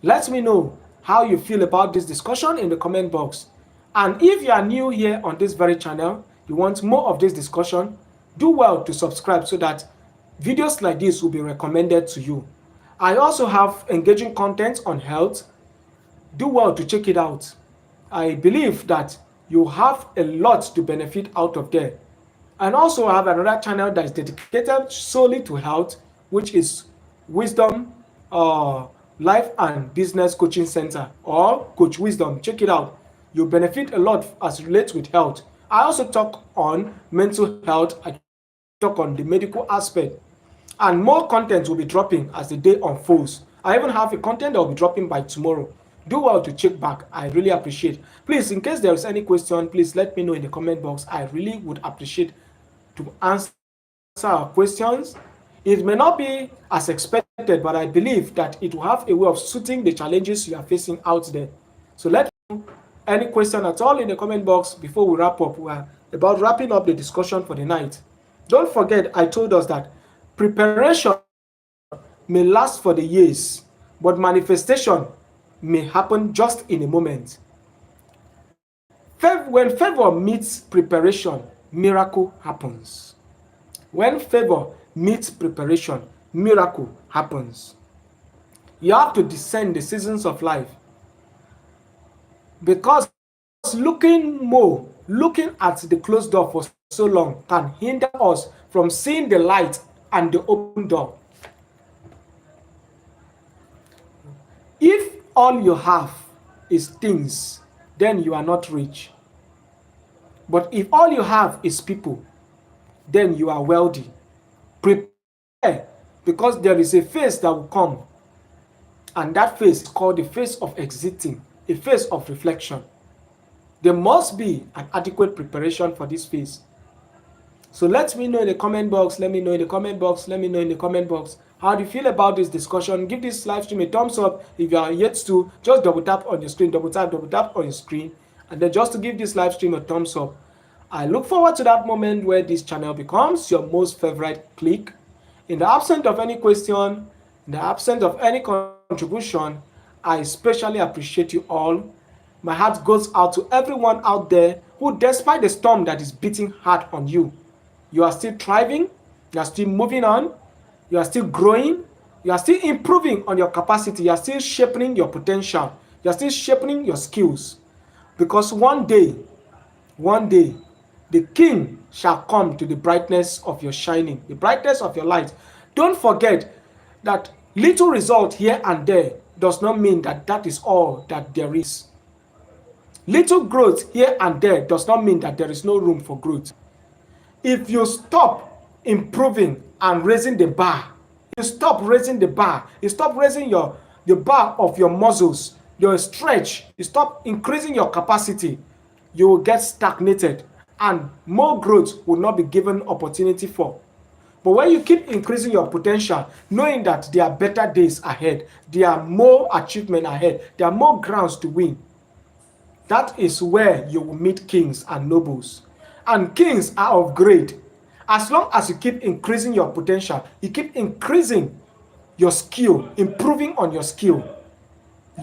Let me know how you feel about this discussion in the comment box. And if you are new here on this very channel, you want more of this discussion, do well to subscribe so that videos like this will be recommended to you. I also have engaging content on health. Do well to check it out. I believe that you have a lot to benefit out of there. And also I have another channel that is dedicated solely to health, which is Wisdom Life and Business Coaching Center, or Coach Wisdom. Check it out. You'll benefit a lot as it relates with health. I also talk on mental health. I talk on the medical aspect. And more content will be dropping as the day unfolds. I even have a content that will be dropping by tomorrow. Do well to check back. I really appreciate. Please, in case there is any question, please let me know in the comment box. I really would appreciate to answer our questions. It may not be as expected, but I believe that it will have a way of suiting the challenges you are facing out there. So let me know any question at all in the comment box before we wrap up. We are about wrapping up the discussion for the night. Don't forget, I told us that preparation may last for the years, but manifestation may happen just in a moment. When favor meets preparation, miracle happens. When favor meets preparation, miracle happens. You have to discern the seasons of life, because looking at the closed door for so long can hinder us from seeing the light and the open door. If all you have is things, then you are not rich. But if all you have is people, then you are wealthy. Prepare, because there is a phase that will come, and that phase is called the phase of exiting, a phase of reflection. There must be an adequate preparation for this phase. So let me know in the comment box, let me know in the comment box, let me know in the comment box. How do you feel about this discussion? Give this live stream a thumbs up. If you are yet to, just double tap on your screen, double tap on your screen, and then just to give this live stream a thumbs up. I look forward to that moment where this channel becomes your most favorite click. In the absence of any question, in the absence of any contribution, I especially appreciate you all. My heart goes out to everyone out there who, despite the storm that is beating hard on you, you are still thriving, you are still moving on, you are still growing, you are still improving on your capacity, you are still sharpening your potential, you are still sharpening your skills. Because one day, the King shall come to the brightness of your shining, the brightness of your light. Don't forget that little result here and there does not mean that that is all that there is. Little growth here and there does not mean that there is no room for growth. If you stop improving and raising the bar, you stop raising the bar, you stop raising the bar of your muscles, your stretch, you stop increasing your capacity, you will get stagnated and more growth will not be given opportunity for. But when you keep increasing your potential, knowing that there are better days ahead, there are more achievement ahead, there are more grounds to win, that is where you will meet kings and nobles. And kings are of grade. As long as you keep increasing your potential, you keep increasing your skill, improving on your skill,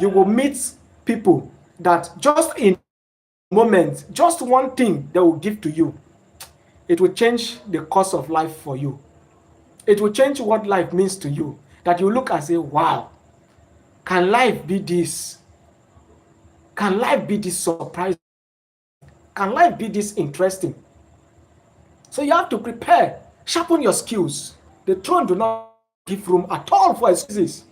you will meet people that just in a moment, just one thing they will give to you, it will change the course of life for you. It will change what life means to you. That you look and say, wow, can life be this? Can life be this surprising? Can life be this interesting? So you have to prepare, sharpen your skills. The throne do not give room at all for excuses.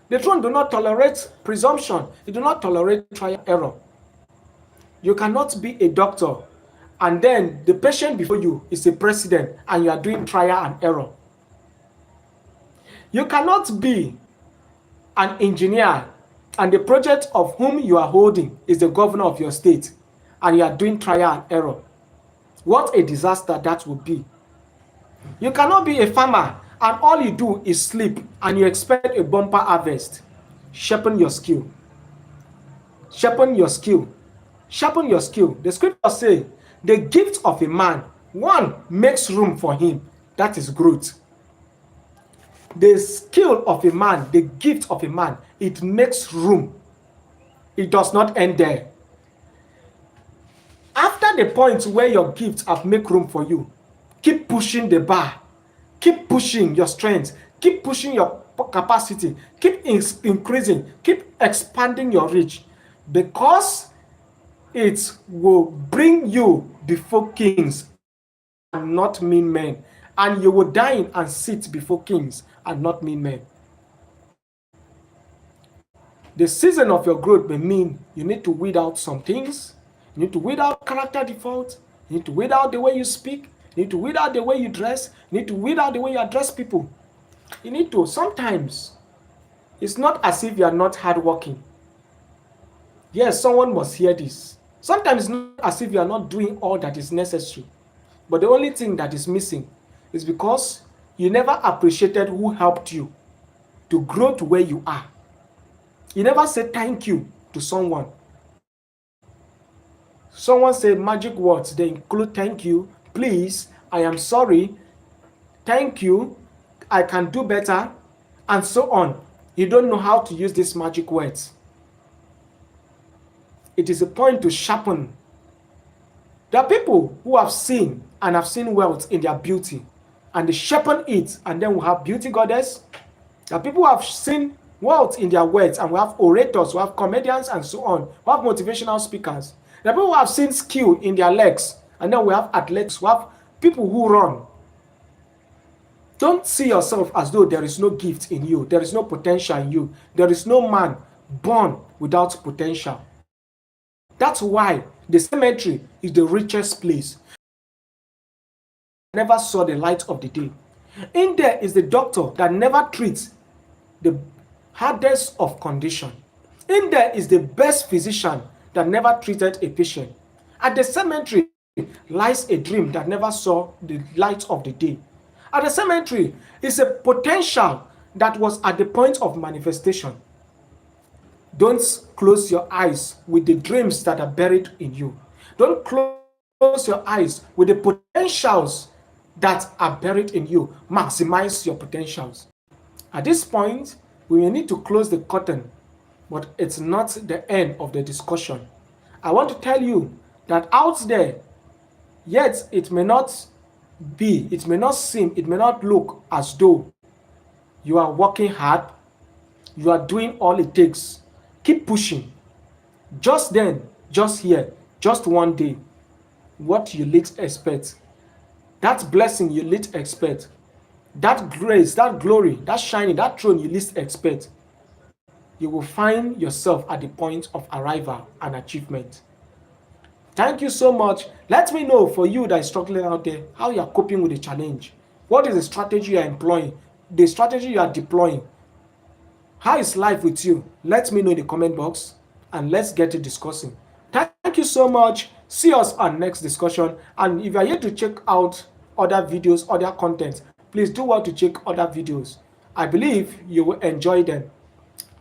The throne do not tolerate presumption. It do not tolerate trial and error. You cannot be a doctor and then the patient before you is a president and you are doing trial and error. You cannot be an engineer and the project of whom you are holding is the governor of your state and you are doing trial and error. What a disaster that would be. You cannot be a farmer and all you do is sleep and you expect a bumper harvest. Sharpen your skill. Sharpen your skill. Sharpen your skill. The scripture says, the gift of a man, one makes room for him. That is growth. The skill of a man, the gift of a man, it makes room. It does not end there. After the point where your gifts have made room for you, keep pushing the bar. Keep pushing your strength. Keep pushing your capacity. Keep increasing. Keep expanding your reach. Because it will bring you before kings and not mean men. And you will dine and sit before kings and not mean men. The season of your growth may mean you need to weed out some things. You need to weed out character defaults. You need to weed out the way you speak. You need to weed out the way you dress. You need to weed out the way you address people. You need to. Sometimes, it's not as if you are not hardworking. Yes, someone must hear this. Sometimes it's not as if you are not doing all that is necessary. But the only thing that is missing is because you never appreciated who helped you to grow to where you are. You never said thank you to someone. Someone said magic words. They include thank you, please, I am sorry, thank you, I can do better, and so on. You don't know how to use these magic words. It is a point to sharpen. There are people who have seen and have seen wealth in their beauty, and they sharpen it, and then we have beauty goddess. There are people who have seen wealth in their words, and we have orators, we have comedians, and so on. We have motivational speakers. There are people who have seen skill in their legs, and then we have athletes, we have people who run. Don't see yourself as though there is no gift in you, there is no potential in you. There is no man born without potential. That's why the cemetery is the richest place. Never saw the light of the day. In there is the doctor that never treats the hardest of condition. In there is the best physician that never treated a patient. At the cemetery lies a dream that never saw the light of the day. At the cemetery is a potential that was at the point of manifestation. Don't close your eyes with the dreams that are buried in you. Don't close your eyes with the potentials that are buried in you. Maximize your potentials. At this point, we may need to close the curtain, but it's not the end of the discussion. I want to tell you that out there, yet it may not be, it may not seem, it may not look as though you are working hard, you are doing all it takes. Keep pushing. Just then, just here, just one day, what you least expect, that blessing you least expect, that grace, that glory, that shining, that throne you least expect, you will find yourself at the point of arrival and achievement. Thank you so much. Let me know, for you that is struggling out there, how you are coping with the challenge. What is the strategy you are employing? The strategy you are deploying. How is life with you? Let me know in the comment box, and let's get to discussing. Thank you so much. See us on next discussion. And if you are here to check out other videos, other content, please do want to check other videos. I believe you will enjoy them.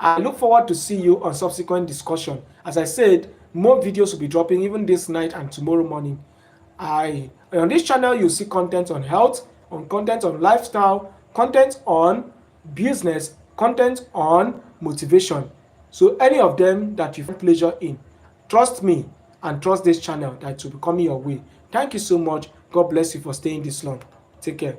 I look forward to see you on subsequent discussion. As I said, more videos will be dropping even this night and tomorrow morning. On this channel, you'll see content on health, on content on lifestyle, content on business, content on motivation. So any of them that you find pleasure in, trust me and trust this channel that it will be coming your way. Thank you so much. God bless you for staying this long. Take care.